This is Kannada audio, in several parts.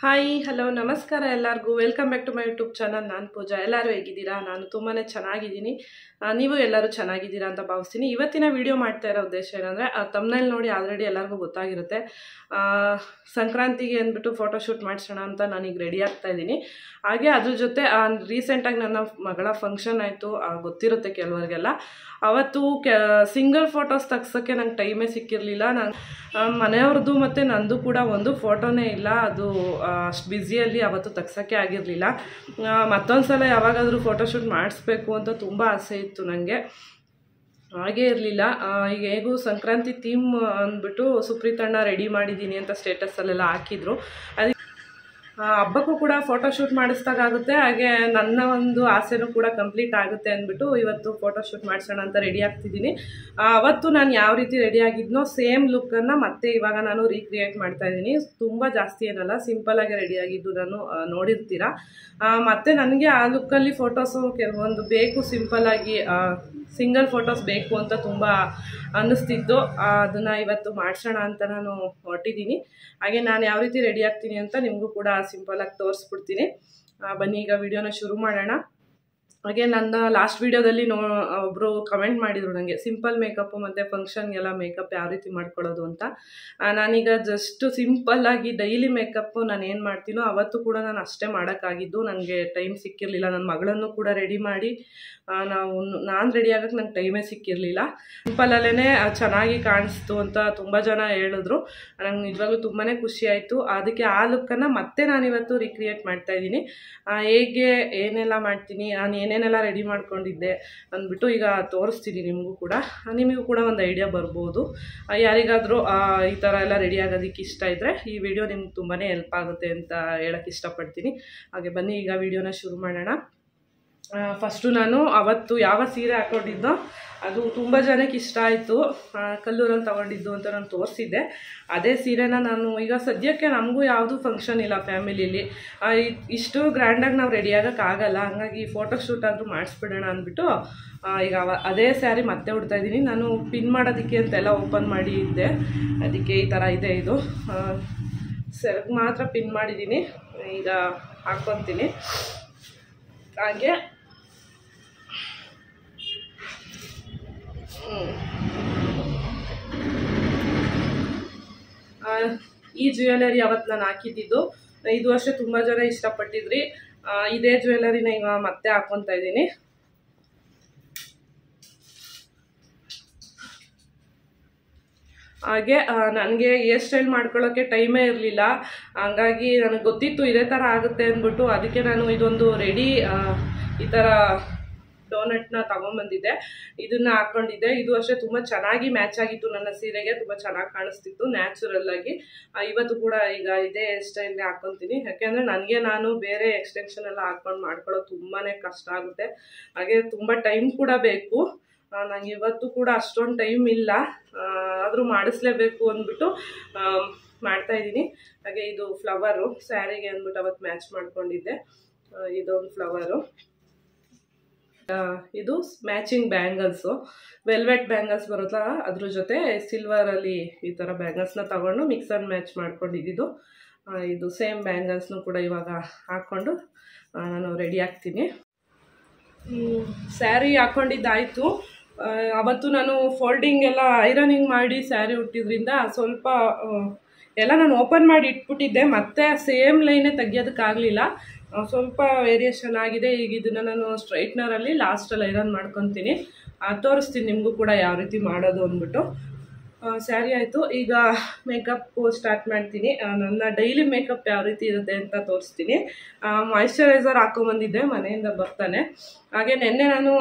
ಹಾಯ್ ಹಲೋ ನಮಸ್ಕಾರ ಎಲ್ಲರಿಗೂ welcome back to my YouTube channel. ನಾನು ಪೂಜಾ. ಎಲ್ಲರೂ ಹೇಗಿದ್ದೀರಾ? ನಾನು ತುಂಬಾ ಚೆನ್ನಾಗಿದ್ದೀನಿ. ನೀವು ಎಲ್ಲರೂ ಚೆನ್ನಾಗಿದ್ದೀರಾ ಅಂತ ಭಾವಿಸ್ತೀನಿ. ಇವತ್ತಿನ ವಿಡಿಯೋ ಮಾಡ್ತಾ ಇರೋ ಉದ್ದೇಶ ಏನಂದರೆ, ತಮ್ನೇಲ್ ನೋಡಿ ಆಲ್ರೆಡಿ ಎಲ್ಲರಿಗೂ ಗೊತ್ತಾಗಿರುತ್ತೆ. ಸಂಕ್ರಾಂತಿಗೆ ಅಂದ್ಬಿಟ್ಟು ಫೋಟೋಶೂಟ್ ಮಾಡಿಸೋಣ ಅಂತ ನಾನೀಗ ರೆಡಿ ಆಗ್ತಾ ಇದ್ದೀನಿ. ಹಾಗೆ ಅದ್ರ ಜೊತೆ ರೀಸೆಂಟಾಗಿ ನನ್ನ ಮಗಳ ಫಂಕ್ಷನ್ ಆಯಿತು, ಗೊತ್ತಿರುತ್ತೆ ಕೆಲವರಿಗೆಲ್ಲ. ಅವತ್ತು ಸಿಂಗಲ್ ಫೋಟೋಸ್ ತೆಗ್ಸೋಕ್ಕೆ ನಂಗೆ ಟೈಮೇ ಸಿಕ್ಕಿರಲಿಲ್ಲ. ನಾನು ಮನೆಯವ್ರದ್ದು ಮತ್ತು ನಂದು ಕೂಡ ಒಂದು ಫೋಟೋನೇ ಇಲ್ಲ. ಅದು ಅಷ್ಟು ಬ್ಯುಸಿಯಲ್ಲಿ ಅವತ್ತು ತೆಗ್ಸೋಕ್ಕೆ ಆಗಿರಲಿಲ್ಲ. ಮತ್ತೊಂದು ಸಲ ಯಾವಾಗಾದರೂ ಫೋಟೋಶೂಟ್ ಮಾಡಿಸ್ಬೇಕು ಅಂತ ತುಂಬ ಆಸೆ ಇತ್ತು ನನಗೆ. ಹಾಗೇ ಇರಲಿಲ್ಲ. ಈಗ ಹೇಗೂ ಸಂಕ್ರಾಂತಿ ಥೀಮ್ ಅಂದ್ಬಿಟ್ಟು ಸುಪ್ರೀತಣ್ಣ ರೆಡಿ ಮಾಡಿದ್ದೀನಿ ಅಂತ ಸ್ಟೇಟಸಲ್ಲೆಲ್ಲ ಹಾಕಿದ್ರು. ಅದಕ್ಕೆ ಹಬ್ಬಕ್ಕೂ ಕೂಡ ಫೋಟೋಶೂಟ್ ಮಾಡಿಸ್ದಾಗುತ್ತೆ, ಹಾಗೆ ನನ್ನ ಒಂದು ಆಸೆನೂ ಕೂಡ ಕಂಪ್ಲೀಟ್ ಆಗುತ್ತೆ ಅಂದ್ಬಿಟ್ಟು ಇವತ್ತು ಫೋಟೋಶೂಟ್ ಮಾಡಿಸೋಣ ಅಂತ ರೆಡಿ ಆಗ್ತಿದ್ದೀನಿ. ಅವತ್ತು ನಾನು ಯಾವ ರೀತಿ ರೆಡಿ ಆಗಿದ್ನೋ ಸೇಮ್ ಲುಕ್ಕನ್ನು ಮತ್ತೆ ಇವಾಗ ನಾನು ರೀಕ್ರಿಯೇಟ್ ಮಾಡ್ತಾಯಿದ್ದೀನಿ. ತುಂಬ ಜಾಸ್ತಿ ಏನಲ್ಲ, ಸಿಂಪಲ್ಲಾಗಿ ರೆಡಿ ಆಗಿದ್ದು ನಾನು ನೋಡಿರ್ತೀರ. ಮತ್ತು ನನಗೆ ಆ ಲುಕ್ಕಲ್ಲಿ ಫೋಟೋಸು ಕೆಲವೊಂದು ಬೇಕು, ಸಿಂಪಲ್ಲಾಗಿ ಸಿಂಗಲ್ ಫೋಟೋಸ್ ಬೇಕು ಅಂತ ತುಂಬ ಅನ್ನಿಸ್ತಿತ್ತು. ಅದನ್ನು ಇವತ್ತು ಮಾಡಿಸೋಣ ಅಂತ ನಾನು ಹೊರಟಿದ್ದೀನಿ. ಹಾಗೆ ನಾನು ಯಾವ ರೀತಿ ರೆಡಿ ಆಗ್ತೀನಿ ಅಂತ ನಿಮಗೂ ಕೂಡ ಸಿಂಪಲ್ಲಾಗಿ ತೋರಿಸ್ಬಿಡ್ತೀನಿ. ಬನ್ನಿ ಈಗ ವಿಡಿಯೋನ ಶುರು ಮಾಡೋಣ. ಹಾಗೆ ನನ್ನ ಲಾಸ್ಟ್ ವೀಡಿಯೋದಲ್ಲಿ ಒಬ್ಬರು ಕಮೆಂಟ್ ಮಾಡಿದರು ನನಗೆ, ಸಿಂಪಲ್ ಮೇಕಪ್ಪು ಮತ್ತು ಫಂಕ್ಷನ್ಗೆಲ್ಲ ಮೇಕಪ್ ಯಾವ ರೀತಿ ಮಾಡ್ಕೊಳ್ಳೋದು ಅಂತ. ನಾನೀಗ ಜಸ್ಟ್ ಸಿಂಪಲ್ಲಾಗಿ ಡೈಲಿ ಮೇಕಪ್ಪು ನಾನು ಏನು ಮಾಡ್ತೀನೋ ಅವತ್ತು ಕೂಡ ನಾನು ಅಷ್ಟೇ ಮಾಡೋಕ್ಕಾಗಿದ್ದು. ನನಗೆ ಟೈಮ್ ಸಿಕ್ಕಿರಲಿಲ್ಲ. ನನ್ನ ಮಗಳನ್ನು ಕೂಡ ರೆಡಿ ಮಾಡಿ ನಾನು ರೆಡಿ ಆಗೋಕ್ಕೆ ನಂಗೆ ಟೈಮೇ ಸಿಕ್ಕಿರಲಿಲ್ಲ. ಸಿಂಪಲ್ಲಲ್ಲೇ ಚೆನ್ನಾಗಿ ಕಾಣಿಸ್ತು ಅಂತ ತುಂಬ ಜನ ಹೇಳಿದ್ರು. ನಂಗೆ ನಿಜವಾಗ್ಲೂ ತುಂಬಾ ಖುಷಿ ಆಯಿತು. ಅದಕ್ಕೆ ಆ ಲುಕ್ಕನ್ನು ಮತ್ತೆ ನಾನಿವತ್ತು ರೀಕ್ರಿಯೇಟ್ ಮಾಡ್ತಾಯಿದ್ದೀನಿ. ಹೇಗೆ ಏನೆಲ್ಲ ಮಾಡ್ತೀನಿ, ನಾನು ಏನೇನೆಲ್ಲ ರೆಡಿ ಮಾಡ್ಕೊಂಡಿದ್ದೆ ಅಂದ್ಬಿಟ್ಟು ಈಗ ತೋರಿಸ್ತೀನಿ ನಿಮಗೂ ಕೂಡ ಒಂದು ಐಡಿಯಾ ಬರ್ಬೋದು. ಯಾರಿಗಾದರೂ ಈ ಥರ ಎಲ್ಲ ರೆಡಿ ಆಗೋದಕ್ಕೆ ಇಷ್ಟ ಇದ್ದರೆ ಈ ವಿಡಿಯೋ ನಿಮ್ಗೆ ತುಂಬಾ ಹೆಲ್ಪ್ ಆಗುತ್ತೆ ಅಂತ ಹೇಳೋಕ್ಕೆ ಇಷ್ಟಪಡ್ತೀನಿ. ಹಾಗೆ ಬನ್ನಿ ಈಗ ವಿಡಿಯೋನ ಶುರು ಮಾಡೋಣ. ಫಸ್ಟು ನಾನು ಅವತ್ತು ಯಾವ ಸೀರೆ ಹಾಕ್ಕೊಂಡಿದ್ದೋ ಅದು ತುಂಬ ಜನಕ್ಕೆ ಇಷ್ಟ ಆಯಿತು. ಕಲ್ಲೂರಲ್ಲಿ ತೊಗೊಂಡಿದ್ದು ಅಂತ ನಾನು ತೋರಿಸಿದ್ದೆ. ಅದೇ ಸೀರೆನ ನಾನು ಈಗ ಸದ್ಯಕ್ಕೆ ನಮಗೂ ಯಾವುದೂ ಫಂಕ್ಷನ್ ಇಲ್ಲ ಫ್ಯಾಮಿಲಿಯಲ್ಲಿ, ಇಷ್ಟು ಗ್ರ್ಯಾಂಡಾಗಿ ನಾವು ರೆಡಿ ಆಗೋಕ್ಕಾಗಲ್ಲ. ಹಾಗಾಗಿ ಫೋಟೋಶೂಟ್ ಆದರೂ ಮಾಡಿಸ್ಬಿಡೋಣ ಅಂದ್ಬಿಟ್ಟು ಈಗ ಅದೇ ಸ್ಯಾರಿ ಮತ್ತೆ ಉಡ್ತಾಯಿದ್ದೀನಿ. ನಾನು ಪಿನ್ ಮಾಡೋದಕ್ಕೆ ಅಂತೆಲ್ಲ ಓಪನ್ ಮಾಡಿ ಇದ್ದೆ, ಅದಕ್ಕೆ ಈ ಥರ ಇದೆ. ಇದು ಸೆರಗು ಮಾತ್ರ ಪಿನ್ ಮಾಡಿದ್ದೀನಿ. ಈಗ ಹಾಕ್ಕೊತೀನಿ. ಹಾಗೆ ಈ ಜ್ಯುವೆಲರಿ ಅವತ್ತು ನಾನು ಹಾಕಿದ್ದು. ಇದು ಅಷ್ಟೇ ತುಂಬ ಜನ ಇಷ್ಟಪಟ್ಟಿದ್ರಿ. ಇದೇ ಜ್ಯುವೆಲರಿನ ಈಗ ಮತ್ತೆ ಹಾಕ್ಕೊತಾ ಇದ್ದೀನಿ. ಹಾಗೆ ನನಗೆ ಹೇರ್ ಸ್ಟೈಲ್ ಮಾಡ್ಕೊಳ್ಳೋಕ್ಕೆ ಟೈಮೇ ಇರಲಿಲ್ಲ. ಹಂಗಾಗಿ ನನಗೆ ಗೊತ್ತಿತ್ತು ಇದೇ ಥರ ಆಗುತ್ತೆ ಅಂದ್ಬಿಟ್ಟು, ಅದಕ್ಕೆ ನಾನು ಇದೊಂದು ರೆಡಿ ಈ ಥರ ಡೋನಟ್ನ ತೊಗೊಂಬಂದಿದ್ದೆ. ಇದನ್ನು ಹಾಕ್ಕೊಂಡಿದ್ದೆ. ಇದು ಅಷ್ಟೇ ತುಂಬ ಚೆನ್ನಾಗಿ ಮ್ಯಾಚ್ ಆಗಿತ್ತು ನನ್ನ ಸೀರೆಗೆ, ತುಂಬ ಚೆನ್ನಾಗಿ ಕಾಣಿಸ್ತಿತ್ತು ನ್ಯಾಚುರಲ್ಲಾಗಿ. ಇವತ್ತು ಕೂಡ ಈಗ ಇದೇ ಹೇರ್ ಸ್ಟೈಲ್ನೇ ಹಾಕ್ಕೊತೀನಿ. ಯಾಕೆಂದರೆ ನಾನು ಬೇರೆ ಎಕ್ಸ್ಟೆನ್ಷನ್ ಎಲ್ಲ ಹಾಕ್ಕೊಂಡು ಮಾಡ್ಕೊಳ್ಳೋದು ತುಂಬಾ ಕಷ್ಟ ಆಗುತ್ತೆ. ಹಾಗೆ ತುಂಬ ಟೈಮ್ ಕೂಡ ಬೇಕು. ನನಗೆ ಇವತ್ತು ಕೂಡ ಅಷ್ಟೊಂದು ಟೈಮ್ ಇಲ್ಲ, ಆದರೂ ಮಾಡಿಸ್ಲೇಬೇಕು ಅಂದ್ಬಿಟ್ಟು ಮಾಡ್ತಾಯಿದ್ದೀನಿ. ಹಾಗೆ ಇದು ಫ್ಲವರು ಸ್ಯಾರಿಗೆ ಅಂದ್ಬಿಟ್ಟು ಅವತ್ತು ಮ್ಯಾಚ್ ಮಾಡ್ಕೊಂಡಿದ್ದೆ. ಇದೊಂದು ಫ್ಲವರು. ಇದು ಮ್ಯಾಚಿಂಗ್ ಬ್ಯಾಂಗಲ್ಸು, ವೆಲ್ವೆಟ್ ಬ್ಯಾಂಗಲ್ಸ್ ಬರುತ್ತಲ್ಲ ಅದ್ರ ಜೊತೆ ಸಿಲ್ವರಲ್ಲಿ ಈ ಥರ ಬ್ಯಾಂಗಲ್ಸ್ನ ತಗೊಂಡು ಮಿಕ್ಸ್ ಆ್ಯಂಡ್ ಮ್ಯಾಚ್ ಮಾಡ್ಕೊಂಡಿದ್ದು. ಇದು ಸೇಮ್ ಬ್ಯಾಂಗಲ್ಸ್ನು ಕೂಡ ಇವಾಗ ಹಾಕ್ಕೊಂಡು ನಾನು ರೆಡಿ ಆಗ್ತೀನಿ. ಸ್ಯಾರಿ ಹಾಕ್ಕೊಂಡಿದ್ದಾಯಿತು. ಅವತ್ತು ನಾನು ಫೋಲ್ಡಿಂಗ್ ಎಲ್ಲ ಐರನಿಂಗ್ ಮಾಡಿ ಸ್ಯಾರಿ ಉಟ್ಟಿದ್ರಿಂದ ಸ್ವಲ್ಪ ಎಲ್ಲ ನಾನು ಓಪನ್ ಮಾಡಿ ಇಟ್ಬಿಟ್ಟಿದ್ದೆ. ಮತ್ತೆ ಸೇಮ್ ಲೈನೇ ತೆಗಿಯೋದಕ್ಕಾಗಲಿಲ್ಲ, ಸ್ವಲ್ಪ ವೇರಿಯೇಷನ್ ಆಗಿದೆ. ಈಗ ಇದನ್ನು ನಾನು ಸ್ಟ್ರೈಟ್ನರಲ್ಲಿ ಲಾಸ್ಟಲ್ಲಿ ಐರನ್ ಮಾಡ್ಕೊತೀನಿ. ತೋರಿಸ್ತೀನಿ ನಿಮಗೂ ಕೂಡ ಯಾವ ರೀತಿ ಮಾಡೋದು ಅಂದ್ಬಿಟ್ಟು. ಸ್ಯಾರಿ ಆಯಿತು. ಈಗ ಮೇಕಪ್ಪು ಸ್ಟಾರ್ಟ್ ಮಾಡ್ತೀನಿ. ನನ್ನ ಡೈಲಿ ಮೇಕಪ್ ಯಾವ ರೀತಿ ಇರುತ್ತೆ ಅಂತ ತೋರಿಸ್ತೀನಿ. ಮಾಯಿಶ್ಚರೈಸರ್ ಹಾಕ್ಕೊಂಬಂದಿದ್ದೆ ಮನೆಯಿಂದ ಬರ್ತಾನೆ. ಹಾಗೆ ನೆನ್ನೆ ನಾನು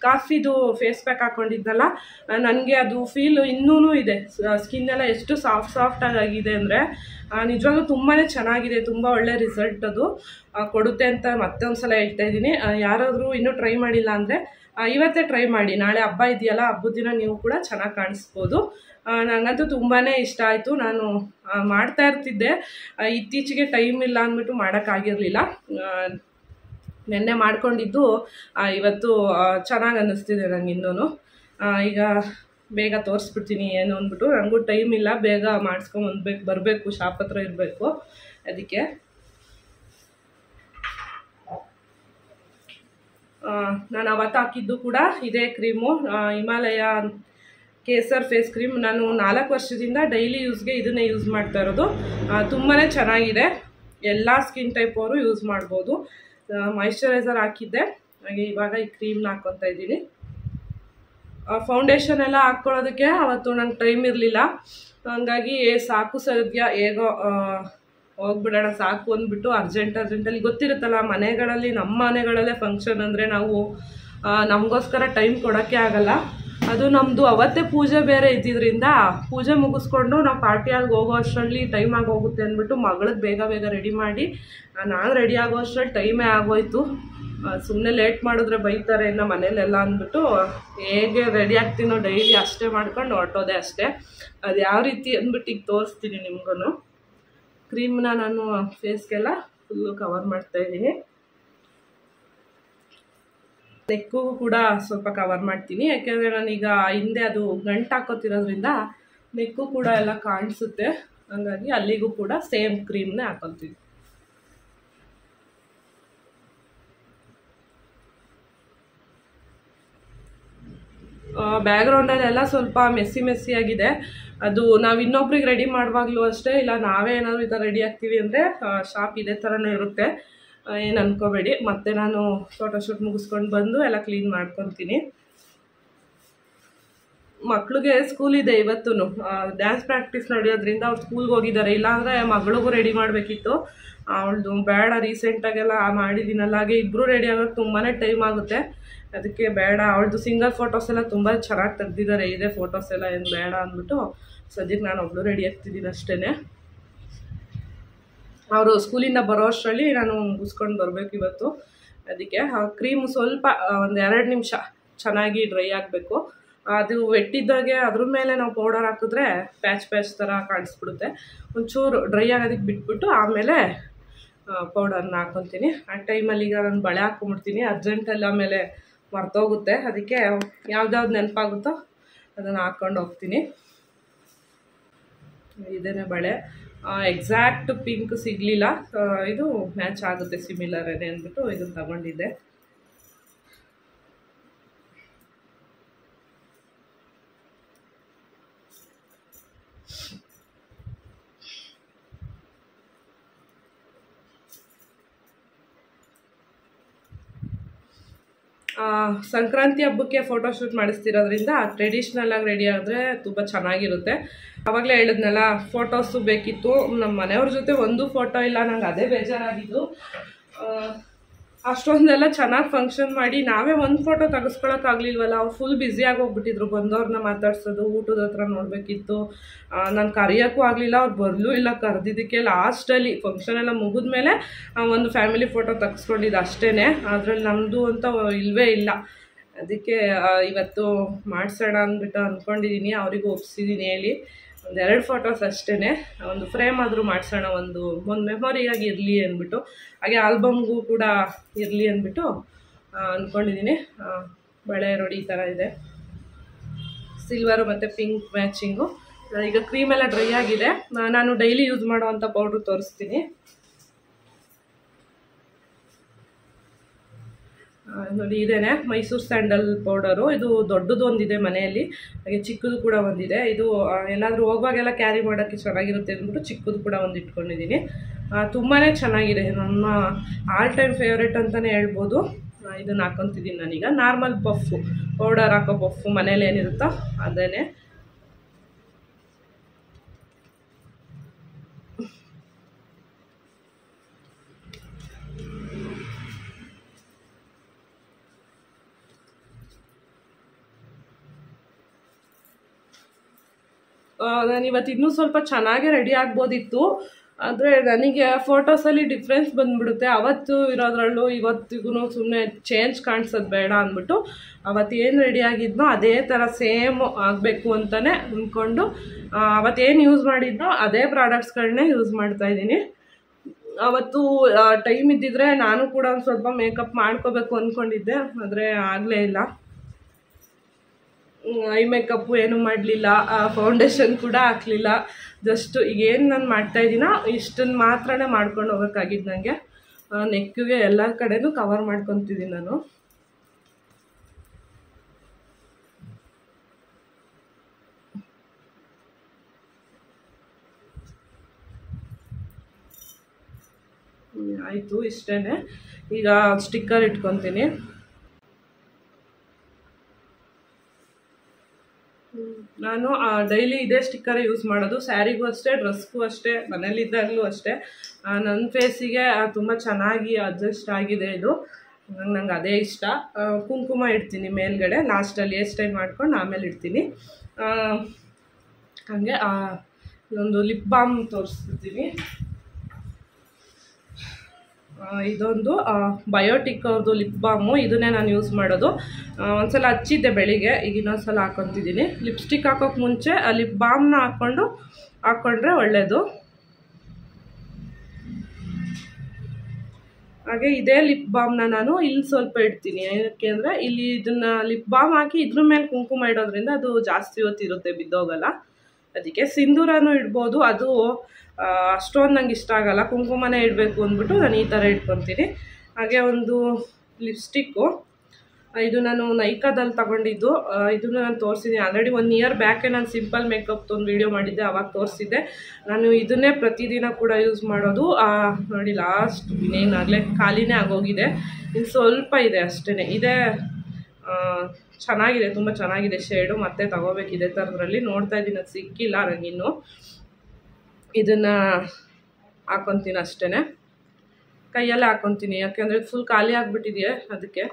ಕಾಫಿದು ಫೇಸ್ ಪ್ಯಾಕ್ ಹಾಕ್ಕೊಂಡಿದ್ದಲ್ಲ, ನನಗೆ ಅದು ಫೀಲು ಇನ್ನೂ ಇದೆ. ಸ್ಕಿನ್ನೆಲ್ಲ ಎಷ್ಟು ಸಾಫ್ಟಾಗಿ ಆಗಿದೆ ಅಂದರೆ ನಿಜವಾಗ್ಲೂ ತುಂಬಾ ಚೆನ್ನಾಗಿದೆ. ತುಂಬ ಒಳ್ಳೆ ರಿಸಲ್ಟ್ ಅದು ಕೊಡುತ್ತೆ ಅಂತ ಮತ್ತೊಂದು ಸಲ ಹೇಳ್ತಾ ಇದ್ದೀನಿ. ಯಾರಾದರೂ ಇನ್ನೂ ಟ್ರೈ ಮಾಡಿಲ್ಲ ಅಂದರೆ ಇವತ್ತೇ ಟ್ರೈ ಮಾಡಿ. ನಾಳೆ ಹಬ್ಬ ಇದೆಯಲ್ಲ, ಹಬ್ಬದ ದಿನ ನೀವು ಕೂಡ ಚೆನ್ನಾಗಿ ಕಾಣಿಸ್ಬೋದು. ನನಗಂತೂ ತುಂಬಾ ಇಷ್ಟ ಆಯಿತು. ನಾನು ಮಾಡ್ತಾ ಇರ್ತಿದ್ದೆ, ಇತ್ತೀಚೆಗೆ ಟೈಮ್ ಇಲ್ಲ ಅಂದ್ಬಿಟ್ಟು ಮಾಡೋಕ್ಕಾಗಿರಲಿಲ್ಲ. ನೆನ್ನೆ ಮಾಡ್ಕೊಂಡಿದ್ದು ಇವತ್ತು ಚೆನ್ನಾಗಿ ಅನ್ನಿಸ್ತಿದೆ ನನಗೆ ಇನ್ನೂ. ಈಗ ಬೇಗ ತೋರಿಸ್ಬಿಡ್ತೀನಿ ಏನು ಅಂದ್ಬಿಟ್ಟು. ನನಗೂ ಟೈಮ್ ಇಲ್ಲ, ಬೇಗ ಮಾಡಿಸ್ಕೊಂಬಂದ್ಬೇಕು, ಬರಬೇಕು, ಶಾಪ್ ಹತ್ರ ಇರಬೇಕು. ಅದಕ್ಕೆ ನಾನು ಅವತ್ತು ಹಾಕಿದ್ದು ಕೂಡ ಇದೇ cream, Himalaya kesar face cream. ನಾನು 4 ವರ್ಷದಿಂದ ಡೈಲಿ ಯೂಸ್ಗೆ ಇದನ್ನೇ ಯೂಸ್ ಮಾಡ್ತಾ ಇರೋದು. ತುಂಬಾ ಚೆನ್ನಾಗಿದೆ, ಎಲ್ಲ ಸ್ಕಿನ್ ಟೈಪ್ ಅವರು ಯೂಸ್ ಮಾಡ್ಬೋದು. ಮಾಯಿಶ್ಚರೈಸರ್ ಹಾಕಿದ್ದೆ, ಹಾಗೆ ಇವಾಗ ಈ ಕ್ರೀಮ್ನ ಹಾಕ್ಕೊತಾ ಇದ್ದೀನಿ. ಫೌಂಡೇಶನ್ ಎಲ್ಲ ಹಾಕ್ಕೊಳ್ಳೋದಕ್ಕೆ ಅವತ್ತು ನಂಗೆ ಟೈಮ್ ಇರಲಿಲ್ಲ, ಹಂಗಾಗಿ ಸಾಕು ಸದ್ಯ ಹೇಗೋ ಹೋಗ್ಬಿಡೋಣ ಸಾಕು ಅಂದ್ಬಿಟ್ಟು ಅರ್ಜೆಂಟಲ್ಲಿ ಗೊತ್ತಿರುತ್ತಲ್ಲ, ಮನೆಗಳಲ್ಲಿ ನಮ್ಮ ಮನೆಗಳಲ್ಲೇ ಫಂಕ್ಷನ್ ಅಂದರೆ ನಾವು ನಮಗೋಸ್ಕರ ಟೈಮ್ ಕೊಡೋಕ್ಕೆ ಆಗಲ್ಲ. ಅದು ನಮ್ಮದು ಅವತ್ತೇ ಪೂಜೆ ಬೇರೆ ಇದ್ದಿದ್ದರಿಂದ ಪೂಜೆ ಮುಗಿಸ್ಕೊಂಡು ನಾವು ಪಾರ್ಟಿಯಾಗಿ ಹೋಗೋ ಅಷ್ಟರಲ್ಲಿ ಟೈಮ್ ಆಗೋಗುತ್ತೆ ಅಂದ್ಬಿಟ್ಟು ಮಗಳಿಗೆ ಬೇಗ ರೆಡಿ ಮಾಡಿ ನಾನು ರೆಡಿ ಆಗೋ ಅಷ್ಟರಲ್ಲಿ ಟೈಮೇ ಆಗೋಯ್ತು. ಸುಮ್ಮನೆ ಲೇಟ್ ಮಾಡಿದ್ರೆ ಬೈತಾರೆ ಇನ್ನು ಮನೇಲೆಲ್ಲ ಅಂದ್ಬಿಟ್ಟು ಹೇಗೆ ರೆಡಿ ಆಗ್ತೀನೋ ಡೈಲಿ ಅಷ್ಟೇ ಮಾಡ್ಕೊಂಡು ಹೊರಟೋದೆ ಅಷ್ಟೇ. ಅದು ಯಾವ ರೀತಿ ಅಂದ್ಬಿಟ್ಟು ಈಗ ತೋರಿಸ್ತೀನಿ ನಿಮ್ಗೂ. ಕ್ರೀಮ್ನ ನಾನು ಫೇಸ್ಗೆಲ್ಲ ಫುಲ್ಲು ಕವರ್ ಮಾಡ್ತಾಯಿದ್ದೀನಿ, ನೆಕ್ಕಿಗೂ ಕೂಡ ಸ್ವಲ್ಪ ಕವರ್ ಮಾಡ್ತೀನಿ, ಯಾಕೆಂದರೆ ನಾನೀಗ ಹಿಂದೆ ಅದು ಗಂಟು ಹಾಕೋತಿರೋದ್ರಿಂದ ನೆಕ್ಕು ಕೂಡ ಎಲ್ಲ ಕಾಣಿಸುತ್ತೆ, ಹಾಗಾಗಿ ಅಲ್ಲಿಗೂ ಕೂಡ ಸೇಮ್ ಕ್ರೀಮ್ನೇ ಹಾಕೊತೀನಿ. ಬ್ಯಾಕ್ಗ್ರೌಂಡಲ್ಲೆಲ್ಲ ಸ್ವಲ್ಪ ಮೆಸ್ಸಿ ಆಗಿದೆ. ಅದು ನಾವು ಇನ್ನೊಬ್ರಿಗೆ ರೆಡಿ ಮಾಡುವಾಗಲೂ ಅಷ್ಟೇ, ಇಲ್ಲ ನಾವೇ ಏನಾದರೂ ಈ ಥರ ರೆಡಿ ಆಗ್ತೀವಿ ಅಂದರೆ ಶಾಪ್ ಇದೇ ಥರನೇ ಇರುತ್ತೆ, ಏನು ಅನ್ಕೋಬೇಡಿ. ಮತ್ತು ನಾನು ಫೋಟೋಶೂಟ್ ಮುಗಿಸ್ಕೊಂಡು ಬಂದು ಎಲ್ಲ ಕ್ಲೀನ್ ಮಾಡ್ಕೊತೀನಿ. ಮಕ್ಳಿಗೆ ಸ್ಕೂಲ್ ಇದೆ ಇವತ್ತು, ಡ್ಯಾನ್ಸ್ ಪ್ರಾಕ್ಟೀಸ್ ನಡೆಯೋದ್ರಿಂದ ಅವ್ರು ಸ್ಕೂಲ್ಗೆ ಹೋಗಿದ್ದಾರೆ. ಇಲ್ಲಾಂದರೆ ಮಗಳಿಗೂ ರೆಡಿ ಮಾಡಬೇಕಿತ್ತು, ಅವಳದು ಬೇಡ ರೀಸೆಂಟಾಗೆಲ್ಲ ಮಾಡಿದ್ದೀನಲ್ಲ, ಹಾಗೆ ಇಬ್ಬರು ರೆಡಿ ಆಗೋಕ್ಕೆ ತುಂಬಾ ಟೈಮ್ ಆಗುತ್ತೆ, ಅದಕ್ಕೆ ಬೇಡ. ಅವಳದು ಸಿಂಗಲ್ ಫೋಟೋಸ್ ಎಲ್ಲ ತುಂಬ ಚೆನ್ನಾಗಿ ತೆಗ್ದಿದ್ದಾರೆ, ಇದೇ ಫೋಟೋಸ್ ಎಲ್ಲ ಏನು ಬೇಡ ಅಂದ್ಬಿಟ್ಟು ಸದ್ಯಕ್ಕೆ ನಾನು ಒಬ್ಬಳು ರೆಡಿ ಆಗ್ತಿದ್ದೀನಿ ಅಷ್ಟೇ. ಅವರು ಸ್ಕೂಲಿಂದ ಬರೋ ಅಷ್ಟರಲ್ಲಿ ನಾನು ಮುಗಿಸ್ಕೊಂಡು ಬರಬೇಕು ಇವತ್ತು. ಅದಕ್ಕೆ ಕ್ರೀಮು ಸ್ವಲ್ಪ ಒಂದು 2 ನಿಮಿಷ ಚೆನ್ನಾಗಿ ಡ್ರೈ ಆಗಬೇಕು. ಅದು ವೆಟ್ಟಿದ್ದಾಗೆ ಅದ್ರ ಮೇಲೆ ನಾವು ಪೌಡರ್ ಹಾಕಿದ್ರೆ ಪ್ಯಾಚ್ ಥರ ಕಾಣಿಸ್ಬಿಡುತ್ತೆ. ಒಂಚೂರು ಡ್ರೈ ಆಗೋದಕ್ಕೆ ಬಿಟ್ಬಿಟ್ಟು ಆಮೇಲೆ ಪೌಡರ್ನ ಹಾಕ್ಕೊತೀನಿ. ಆ ಟೈಮಲ್ಲಿ ಈಗ ನಾನು ಬಳೆ ಹಾಕ್ಕೊಂಬಿಡ್ತೀನಿ, ಅರ್ಜೆಂಟಲ್ಲಿ ಆಮೇಲೆ ಮರ್ತೋಗುತ್ತೆ. ಅದಕ್ಕೆ ಯಾವ್ದಾವ್ದು ನೆನಪಾಗುತ್ತೋ ಅದನ್ನು ಹಾಕ್ಕೊಂಡು ಹೋಗ್ತೀನಿ. ಇದೇನೆ ಬಳೆ, ಎಕ್ಸಾಕ್ಟ್ ಪಿಂಕ್ ಸಿಗಲಿಲ್ಲ, ಇದು ಮ್ಯಾಚ್ ಆಗುತ್ತೆ ಸಿಮಿಲರೇನೆ ಅಂದ್ಬಿಟ್ಟು ಇದನ್ನು ತಗೊಂಡಿದ್ದೆ. ಸಂಕ್ರಾಂತಿ ಹಬ್ಬಕ್ಕೆ ಫೋಟೋಶೂಟ್ ಮಾಡಿಸ್ತಿರೋದ್ರಿಂದ ಟ್ರೆಡಿಷ್ನಲ್ ಆಗಿ ರೆಡಿ ಆದರೆ ತುಂಬ ಚೆನ್ನಾಗಿರುತ್ತೆ. ಆವಾಗಲೇ ಹೇಳಿದ್ನಲ್ಲ, ಫೋಟೋಸು ಬೇಕಿತ್ತು. ನಮ್ಮ ಮನೆಯವ್ರ ಜೊತೆ ಒಂದು ಫೋಟೋ ಇಲ್ಲ, ನಂಗೆ ಅದೇ ಬೇಜಾರಾಗಿದ್ದು. ಅಷ್ಟೊಂದೆಲ್ಲ ಚೆನ್ನಾಗಿ ಫಂಕ್ಷನ್ ಮಾಡಿ ನಾವೇ ಒಂದು ಫೋಟೋ ತೆಗೆಸ್ಕೊಳಕ್ಕಾಗಲಿಲ್ವಲ್ಲ. ಅವ್ರು ಫುಲ್ ಬ್ಯುಸಿಯಾಗಿ ಹೋಗ್ಬಿಟ್ಟಿದ್ರು, ಬಂದವ್ರನ್ನ ಮಾತಾಡ್ಸೋದು, ಊಟದ ಹತ್ರ ನೋಡಬೇಕಿತ್ತು. ನಾನು ಕರೆಯೋಕ್ಕೂ ಆಗಲಿಲ್ಲ, ಅವ್ರು ಬರಲೂ ಇಲ್ಲ. ಕರೆದಿದ್ದಕ್ಕೆ ಲಾಸ್ಟಲ್ಲಿ ಫಂಕ್ಷನ್ ಎಲ್ಲ ಮುಗಿದ್ಮೇಲೆ ಒಂದು ಫ್ಯಾಮಿಲಿ ಫೋಟೋ ತೆಗೆಸ್ಕೊಂಡಿದ್ದು ಅಷ್ಟೇ, ಅದರಲ್ಲಿ ನಮ್ಮದು ಅಂತ ಇಲ್ಲವೇ ಇಲ್ಲ. ಅದಕ್ಕೆ ಇವತ್ತು ಮಾಡಿಸೋಣ ಅಂದ್ಬಿಟ್ಟು ಅಂದ್ಕೊಂಡಿದ್ದೀನಿ. ಅವರಿಗೂ ಒಪ್ಸಿದ್ದೀನಿ ಹೇಳಿ, 2 ಫೋಟೋಸ್ ಅಷ್ಟೇ, ಒಂದು ಫ್ರೇಮ್ ಆದರೂ ಮಾಡಿಸೋಣ, ಒಂದು ಮೆಮೊರಿಯಾಗಿ ಇರಲಿ ಅಂದ್ಬಿಟ್ಟು, ಹಾಗೆ ಆಲ್ಬಮ್ಗೂ ಕೂಡ ಇರಲಿ ಅಂದ್ಬಿಟ್ಟು ಅಂದ್ಕೊಂಡಿದ್ದೀನಿ. ಬಳೆ ನೋಡಿ ಈ ಥರ ಇದೆ, ಸಿಲ್ವರು ಮತ್ತು ಪಿಂಕ್ ಮ್ಯಾಚಿಂಗು. ಈಗ ಕ್ರೀಮೆಲ್ಲ ಡ್ರೈ ಆಗಿದೆ. ನಾನು ಡೈಲಿ ಯೂಸ್ ಮಾಡೋವಂಥ ಪೌಡ್ರು ತೋರಿಸ್ತೀನಿ. ನೋಡಿ ಇದೇನೆ ಮೈಸೂರು ಸ್ಯಾಂಡಲ್ ಪೌಡರು. ಇದು ದೊಡ್ಡದು ಒಂದಿದೆ ಮನೆಯಲ್ಲಿ, ಹಾಗೆ ಚಿಕ್ಕದು ಕೂಡ ಒಂದಿದೆ. ಇದು ಎಲ್ಲಾದರೂ ಹೋಗುವಾಗೆಲ್ಲ ಕ್ಯಾರಿ ಮಾಡೋಕ್ಕೆ ಚೆನ್ನಾಗಿರುತ್ತೆ ಅಂದ್ಬಿಟ್ಟು ಚಿಕ್ಕದು ಕೂಡ ಒಂದು ಇಟ್ಕೊಂಡಿದ್ದೀನಿ. ತುಂಬಾ ಚೆನ್ನಾಗಿದೆ, ನನ್ನ ಆಲ್ ಟೈಮ್ ಫೇವ್ರೇಟ್ ಅಂತಲೇ ಹೇಳ್ಬೋದು. ಇದನ್ನು ಹಾಕ್ಕೊತಿದ್ದೀನಿ ನಾನೀಗ. ನಾರ್ಮಲ್ ಪಫ್ಫು, ಪೌಡರ್ ಹಾಕೋ ಪಫ್ಫು ಮನೇಲಿ ಏನಿರುತ್ತೋ ಅದೇ. ನಾನು ಇವತ್ತು ಇನ್ನೂ ಸ್ವಲ್ಪ ಚೆನ್ನಾಗೇ ರೆಡಿ ಆಗ್ಬೋದಿತ್ತು, ಆದರೆ ನನಗೆ ಫೋಟೋಸಲ್ಲಿ ಡಿಫ್ರೆನ್ಸ್ ಬಂದುಬಿಡುತ್ತೆ. ಅವತ್ತು ಇರೋದ್ರಲ್ಲೂ ಇವತ್ತಿಗೂ ಸುಮ್ಮನೆ ಚೇಂಜ್ ಕಾಣಿಸೋದು ಬೇಡ ಅಂದ್ಬಿಟ್ಟು ಅವತ್ತೇನು ರೆಡಿ ಆಗಿದ್ನೋ ಅದೇ ಥರ ಸೇಮ್ ಆಗಬೇಕು ಅಂತಲೇ ಅಂದ್ಕೊಂಡು ಅವತ್ತೇನು ಯೂಸ್ ಮಾಡಿದ್ನೋ ಅದೇ ಪ್ರಾಡಕ್ಟ್ಸ್ಗಳನ್ನೇ ಯೂಸ್ ಮಾಡ್ತಾಯಿದ್ದೀನಿ. ಅವತ್ತು ಟೈಮ್ ಇದ್ದಿದ್ರೆ ನಾನು ಕೂಡ ಒಂದು ಸ್ವಲ್ಪ ಮೇಕಪ್ ಮಾಡ್ಕೋಬೇಕು ಅಂದ್ಕೊಂಡಿದ್ದೆ, ಆದರೆ ಆಗಲೇ ಇಲ್ಲ. ಐ ಮೇಕಪ್ಪು ಏನೂ ಮಾಡಲಿಲ್ಲ, ಫೌಂಡೇಶನ್ ಕೂಡ ಹಾಕಲಿಲ್ಲ. ಜಸ್ಟ್ ಈಗೇನು ನಾನು ಮಾಡ್ತಾಯಿದ್ದೀನೋ ಇಷ್ಟನ್ನು ಮಾತ್ರನೇ ಮಾಡ್ಕೊಂಡು ಹೋಗೋಕ್ಕಾಗಿದ್ದು. ನನಗೆ ನೆಕ್ಕಿಗೆ ಎಲ್ಲ ಕಡೆನೂ ಕವರ್ ಮಾಡ್ಕೊತಿದ್ದೀನಿ ನಾನು. ಆಯಿತು, ಇಷ್ಟೇ. ಈಗ ಸ್ಟಿಕ್ಕರ್ ಇಟ್ಕೊತೀನಿ. ನಾನು ಡೈಲಿ ಇದೇ ಸ್ಟಿಕ್ಕರ್ ಯೂಸ್ ಮಾಡೋದು, ಸ್ಯಾರಿಗೂ ಅಷ್ಟೇ, ಡ್ರೆಸ್ಗೂ ಅಷ್ಟೇ, ಮನೇಲಿದ್ದಾಗಲೂ ಅಷ್ಟೇ. ನನ್ನ ಫೇಸಿಗೆ ತುಂಬ ಚೆನ್ನಾಗಿ ಅಡ್ಜಸ್ಟ್ ಆಗಿದೆ ಇದು. ನಂಗೆ ಅದೇ ಇಷ್ಟ. ಕುಂಕುಮ ಇಡ್ತೀನಿ ಮೇಲ್ಗಡೆ, ಲಾಸ್ಟಲ್ಲಿ ಹೇರ್ ಸ್ಟೈಲ್ ಮಾಡ್ಕೊಂಡು ಆಮೇಲೆ ಇಡ್ತೀನಿ. ಹಾಗೆ ಇದೊಂದು ಲಿಪ್ ಬಾಮ್ ತೋರಿಸ್ತೀನಿ. ಇದೊಂದು ಬಯೋಟಿಕ್ ಅವ್ರದ್ದು ಲಿಪ್ ಬಾಮು. ಇದನ್ನೇ ನಾನು ಯೂಸ್ ಮಾಡೋದು. ಒಂದ್ಸಲ ಹಚ್ಚಿದ್ದೆ ಬೆಳಿಗ್ಗೆ, ಈಗ ಇನ್ನೊಂದ್ಸಲ ಹಾಕ್ಕೊತಿದ್ದೀನಿ. ಲಿಪ್ಸ್ಟಿಕ್ ಹಾಕೋಕ್ಕೆ ಮುಂಚೆ ಲಿಪ್ ಬಾಮ್ನ ಹಾಕ್ಕೊಂಡ್ರೆ ಒಳ್ಳೆಯದು. ಹಾಗೆ ಇದೇ ಲಿಪ್ ಬಾಮ್ನ ನಾನು ಇಲ್ಲಿ ಸ್ವಲ್ಪ ಇಡ್ತೀನಿ. ಏನಕ್ಕೆ ಅಂದರೆ ಇಲ್ಲಿ ಇದನ್ನು ಲಿಪ್ ಬಾಮ್ ಹಾಕಿ ಇದ್ರ ಮೇಲೆ ಕುಂಕುಮ ಇಡೋದ್ರಿಂದ ಅದು ಜಾಸ್ತಿ ಹೊತ್ತಿರುತ್ತೆ, ಬಿದ್ದೋಗಲ್ಲ. ಅದಕ್ಕೆ ಸಿಂಧೂರನೂ ಇಡ್ಬೋದು, ಅದು ಅಷ್ಟೊಂದು ನಂಗೆ ಇಷ್ಟ ಆಗಲ್ಲ. ಕುಂಕುಮನೇ ಇಡಬೇಕು ಅಂದ್ಬಿಟ್ಟು ನಾನು ಈ ಥರ ಇಟ್ಕೊತೀನಿ. ಹಾಗೆ ಒಂದು ಲಿಪ್ಸ್ಟಿಕ್ಕು, ಇದು ನಾನು ನೈಕಾದಲ್ಲಿ ತಗೊಂಡಿದ್ದು. ಇದನ್ನು ನಾನು ತೋರಿಸಿದ್ದೀನಿ ಆಲ್ರೆಡಿ 1 ಇಯರ್ ಬ್ಯಾಕೆ. ನಾನು ಸಿಂಪಲ್ ಮೇಕಪ್ದು ಒಂದು ವೀಡಿಯೋ ಮಾಡಿದ್ದೆ, ಆವಾಗ ತೋರಿಸಿದ್ದೆ. ನಾನು ಇದನ್ನೇ ಪ್ರತಿದಿನ ಕೂಡ ಯೂಸ್ ಮಾಡೋದು. ನೋಡಿ, ಲಾಸ್ಟ್ ಇನ್ನೇನಾಗಲೇ ಖಾಲಿನೇ ಆಗೋಗಿದೆ, ಇನ್ನು ಸ್ವಲ್ಪ ಇದೆ ಅಷ್ಟೇ. ಇದೇ ಚೆನ್ನಾಗಿದೆ, ತುಂಬ ಚೆನ್ನಾಗಿದೆ ಶೇಡು. ಮತ್ತೆ ತಗೋಬೇಕಿದೆ ಥರದ್ರಲ್ಲಿ. ನೋಡ್ತಾ ಇದ್ದೀನಿ, ಅದು ಸಿಕ್ಕಿಲ್ಲ ನನಗಿನ್ನು. ಇದನ್ನು ಹಾಕ್ಕೊತೀನಿ ಅಷ್ಟೇ, ಕೈಯಲ್ಲೇ ಹಾಕ್ಕೊತೀನಿ. ಯಾಕೆಂದರೆ ಫುಲ್ ಖಾಲಿ ಆಗಿಬಿಟ್ಟಿದೆಯೇ, ಅದಕ್ಕೆ.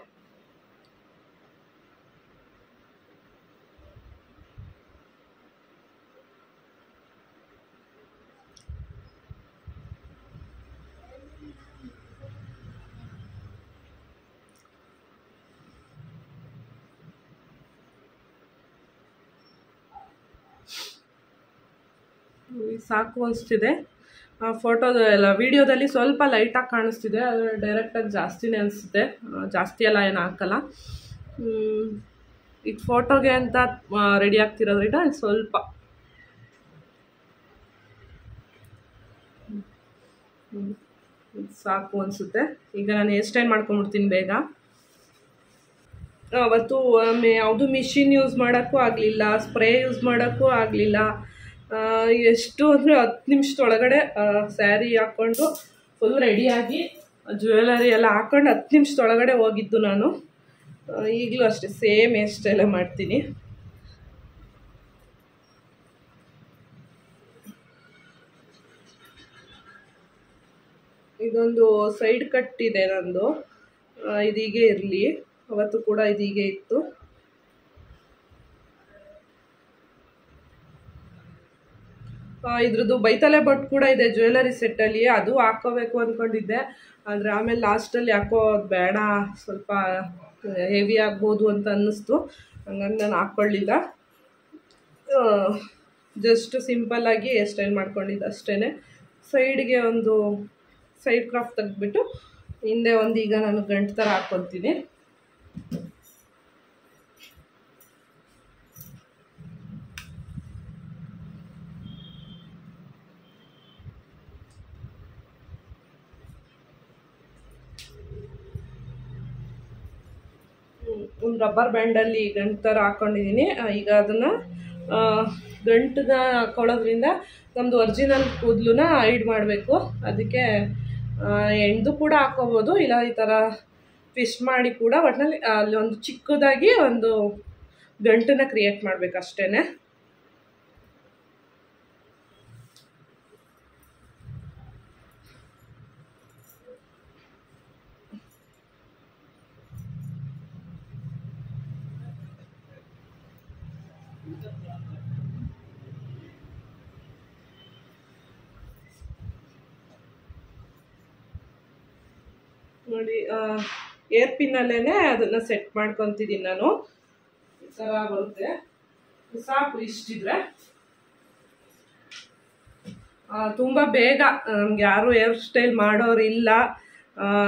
ಸಾಕು ಅನಿಸ್ತಿದೆ. ಫೋಟೋದ ಎಲ್ಲ ವೀಡಿಯೋದಲ್ಲಿ ಸ್ವಲ್ಪ ಲೈಟಾಗಿ ಕಾಣಿಸ್ತಿದೆ, ಆದರೆ ಡೈರೆಕ್ಟಾಗಿ ಜಾಸ್ತಿನೇ ಅನಿಸುತ್ತೆ. ಜಾಸ್ತಿ ಎಲ್ಲ ಏನು ಹಾಕಲ್ಲ. ಈಗ ಫೋಟೋಗೆ ಅಂತ ರೆಡಿ ಆಗ್ತಿರೋದ್ರಿಂದ ಸ್ವಲ್ಪ ಸಾಕು ಅನಿಸುತ್ತೆ. ಈಗ ನಾನು ಹೇರ್ ಸ್ಟೈಲ್ ಮಾಡ್ಕೊಂಬಿಡ್ತೀನಿ ಬೇಗ. ಅವತ್ತು ಯಾವುದು ಮಿಷಿನ್ ಯೂಸ್ ಮಾಡೋಕ್ಕೂ ಆಗಲಿಲ್ಲ, ಸ್ಪ್ರೇ ಯೂಸ್ ಮಾಡೋಕ್ಕೂ ಆಗಲಿಲ್ಲ. ಎಷ್ಟು ಅಂದರೆ 10 ನಿಮಿಷದೊಳಗಡೆ ಸ್ಯಾರಿ ಹಾಕ್ಕೊಂಡು ಫುಲ್ ರೆಡಿಯಾಗಿ ಜ್ಯುವೆಲರಿ ಎಲ್ಲ ಹಾಕ್ಕೊಂಡು 10 ನಿಮಿಷದೊಳಗಡೆ ಹೋಗಿದ್ದು ನಾನು. ಈಗಲೂ ಅಷ್ಟೇ ಸೇಮ್ ಹೇರ್ ಸ್ಟೈಲೇ ಮಾಡ್ತೀನಿ. ಇದೊಂದು ಸೈಡ್ ಕಟ್ ಇದೆ ನಂದು, ಇದೀಗೆ ಇರಲಿ. ಅವತ್ತು ಕೂಡ ಇದೀಗೆ ಇತ್ತು. ಇದ್ರದ್ದು ಬೈತಲೆ ಬೊಟ್ಟು ಕೂಡ ಇದೆ ಜ್ಯುವೆಲರಿ ಸೆಟ್ಟಲ್ಲಿ, ಅದು ಹಾಕ್ಕೋಬೇಕು ಅಂದ್ಕೊಂಡಿದ್ದೆ. ಆದರೆ ಆಮೇಲೆ ಲಾಸ್ಟಲ್ಲಿ ಯಾಕೋ ಅದು ಬೇಡ, ಸ್ವಲ್ಪ ಹೆವಿ ಆಗ್ಬೋದು ಅಂತ ಅನ್ನಿಸ್ತು. ಹಂಗಾಗಿ ನಾನು ಹಾಕ್ಕೊಳ್ಳಿಲ್ಲ. ಜಸ್ಟ್ ಸಿಂಪಲ್ಲಾಗಿ ಹೇರ್ ಸ್ಟೈಲ್ ಮಾಡ್ಕೊಂಡಿದ್ದು ಅಷ್ಟೇ. ಸೈಡ್ಗೆ ಒಂದು ಸೈಡ್ ಕ್ರಾಫ್ ತೆಗೆದ್ಬಿಟ್ಟು ಹಿಂದೆ ಒಂದು ಈಗ ನಾನು ಗಂಟು ಥರ ಹಾಕ್ಕೊತೀನಿ. ಒಂದು ರಬ್ಬರ್ ಬ್ಯಾಂಡಲ್ಲಿ ಗಂಟು ಥರ ಹಾಕ್ಕೊಂಡಿದ್ದೀನಿ. ಈಗ ಅದನ್ನು ಗಂಟನ್ನ ಹಾಕ್ಕೊಳ್ಳೋದ್ರಿಂದ ನಮ್ಮದು ಒರಿಜಿನಲ್ ಕೂದಲನ್ನ ಹೈಡ್ ಮಾಡಬೇಕು. ಅದಕ್ಕೆ ಎಣ್ಣೆದು ಕೂಡ ಹಾಕ್ಕೋಬೋದು, ಇಲ್ಲ ಈ ಥರ ಟ್ವಿಸ್ಟ್ ಮಾಡಿ ಕೂಡ. ಒಟ್ಟಿನಲ್ಲಿ ಅಲ್ಲಿ ಒಂದು ಚಿಕ್ಕದಾಗಿ ಒಂದು ಗಂಟನ್ನ ಕ್ರಿಯೇಟ್ ಮಾಡಬೇಕು ಅಷ್ಟೇ. ನೋಡಿ, ಏರ್ ಪಿನ್ನಲ್ಲೇ ಅದನ್ನು ಸೆಟ್ ಮಾಡ್ಕೊತಿದ್ದೀನಿ ನಾನು. ಈ ಥರ ಬರುತ್ತೆ, ಸಾಕು ಇಷ್ಟಿದ್ರೆ. ತುಂಬ ಬೇಗ ನಮ್ಗೆ ಯಾರು ಹೇರ್ ಸ್ಟೈಲ್ ಮಾಡೋರು ಇಲ್ಲ,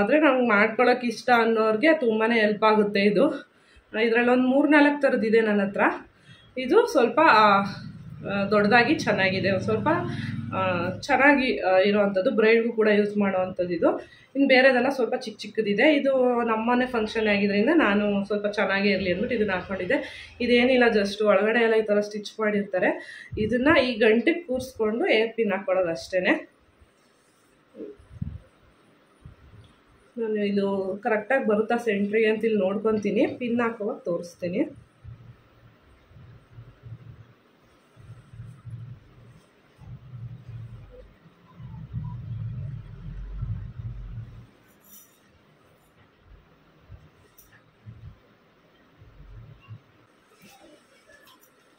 ಆದರೆ ನಂಗೆ ಮಾಡ್ಕೊಳ್ಳೋಕೆ ಇಷ್ಟ ಅನ್ನೋರಿಗೆ ತುಂಬಾ ಹೆಲ್ಪ್ ಆಗುತ್ತೆ ಇದು. ಇದರಲ್ಲಿ ಒಂದು 3-4 ಥರದ್ದಿದೆ ನನ್ನ ಹತ್ರ. ಇದು ಸ್ವಲ್ಪ ದೊಡ್ಡದಾಗಿ ಚೆನ್ನಾಗಿದೆ, ಸ್ವಲ್ಪ ಚೆನ್ನಾಗಿ ಇರೋವಂಥದ್ದು, ಬ್ರೈಡ್ಗೂ ಕೂಡ ಯೂಸ್ ಮಾಡೋವಂಥದ್ದು ಇದು. ಇನ್ನು ಬೇರೆದೆಲ್ಲ ಸ್ವಲ್ಪ ಚಿಕ್ಕ ಚಿಕ್ಕದಿದೆ. ಇದು ನಮ್ಮನೆ ಫಂಕ್ಷನ್ ಆಗಿದ್ದರಿಂದ ನಾನು ಸ್ವಲ್ಪ ಚೆನ್ನಾಗೇ ಇರಲಿ ಅಂದ್ಬಿಟ್ಟು ಇದನ್ನು ಹಾಕ್ಕೊಂಡಿದ್ದೆ. ಇದೇನಿಲ್ಲ, ಜಸ್ಟ್ ಒಳಗಡೆ ಎಲ್ಲ ಈ ಥರ ಸ್ಟಿಚ್ ಮಾಡಿರ್ತಾರೆ. ಇದನ್ನು ಈ ಗಂಟೆಗೆ ಕೂರಿಸ್ಕೊಂಡು ಏರ್ ಪಿನ್ ಹಾಕ್ಕೊಳ್ಳೋದು ಅಷ್ಟೇ. ನಾನು ಇದು ಕರೆಕ್ಟಾಗಿ ಬರುತ್ತಾ ಸೆಂಟ್ರಿಗೆ ಅಂತ ಇಲ್ಲಿ ನೋಡ್ಕೊತೀನಿ, ಪಿನ್ ಹಾಕೋವಾಗ ತೋರಿಸ್ತೀನಿ.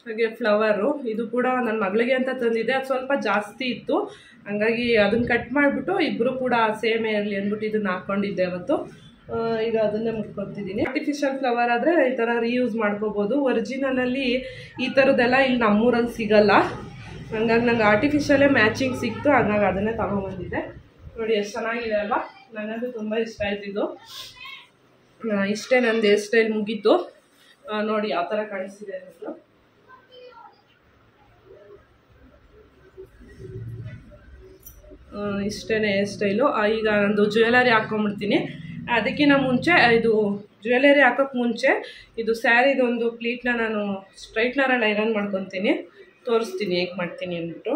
ಹಾಗೆ ಫ್ಲವರು ಇದು ಕೂಡ ನನ್ನ ಮಗಳಿಗೆ ಅಂತ ತಂದಿದ್ದೆ, ಅದು ಸ್ವಲ್ಪ ಜಾಸ್ತಿ ಇತ್ತು, ಹಂಗಾಗಿ ಅದನ್ನು ಕಟ್ ಮಾಡಿಬಿಟ್ಟು ಇಬ್ಬರು ಕೂಡ ಸೇಮೇ ಇರಲಿ ಅಂದ್ಬಿಟ್ಟು ಇದನ್ನು ಹಾಕ್ಕೊಂಡಿದ್ದೆ ಅವತ್ತು. ಈಗ ಅದನ್ನೇ ಮುಟ್ಕೊತಿದ್ದೀನಿ. ಆರ್ಟಿಫಿಷಿಯಲ್ ಫ್ಲವರ್ ಆದರೆ ಈ ಥರ ರೀಯೂಸ್ ಮಾಡ್ಕೋಬೋದು. ಒರಿಜಿನಲಲ್ಲಿ ಈ ಥರದ್ದೆಲ್ಲ ಇಲ್ಲಿ ನಮ್ಮೂರಲ್ಲಿ ಸಿಗಲ್ಲ, ಹಂಗಾಗಿ ನಂಗೆ ಆರ್ಟಿಫಿಷಿಯಲೇ ಮ್ಯಾಚಿಂಗ್ ಸಿಕ್ತು, ಹಾಗಾಗಿ ಅದನ್ನೇ ತಗೊಂಡ್ಬಂದಿದ್ದೆ. ನೋಡಿ ಎಷ್ಟು ಚೆನ್ನಾಗಿದೆ ಅಲ್ವಾ, ನನಗಂತೂ ತುಂಬ ಇಷ್ಟ ಆಯ್ತಿದ್ದು. ಇಷ್ಟೇ ನನ್ನ ಹೇರ್ ಸ್ಟೈಲ್ ಮುಗೀತು. ನೋಡಿ ಯಾವ ಥರ ಕಾಣಿಸ್ತಿದೆ ಅಂತ. ಇಷ್ಟೇ ಹೇರ್ ಸ್ಟೈಲು. ಈಗ ನಂದು ಜ್ಯುವೆಲರಿ ಹಾಕ್ಕೊಂಬಿಡ್ತೀನಿ. ಅದಕ್ಕಿಂತ ಮುಂಚೆ ಇದು ಜ್ಯುವೆಲರಿ ಹಾಕೋಕ್ಕೆ ಮುಂಚೆ ಇದು ಸ್ಯಾರಿದೊಂದು ಪ್ಲೀಟ್ನ ನಾನು ಸ್ಟ್ರೈಟ್ನರಲ್ಲಿ ಐರನ್ ಮಾಡ್ಕೊತೀನಿ, ತೋರಿಸ್ತೀನಿ ಹೇಗೆ ಮಾಡ್ತೀನಿ ಅಂದ್ಬಿಟ್ಟು.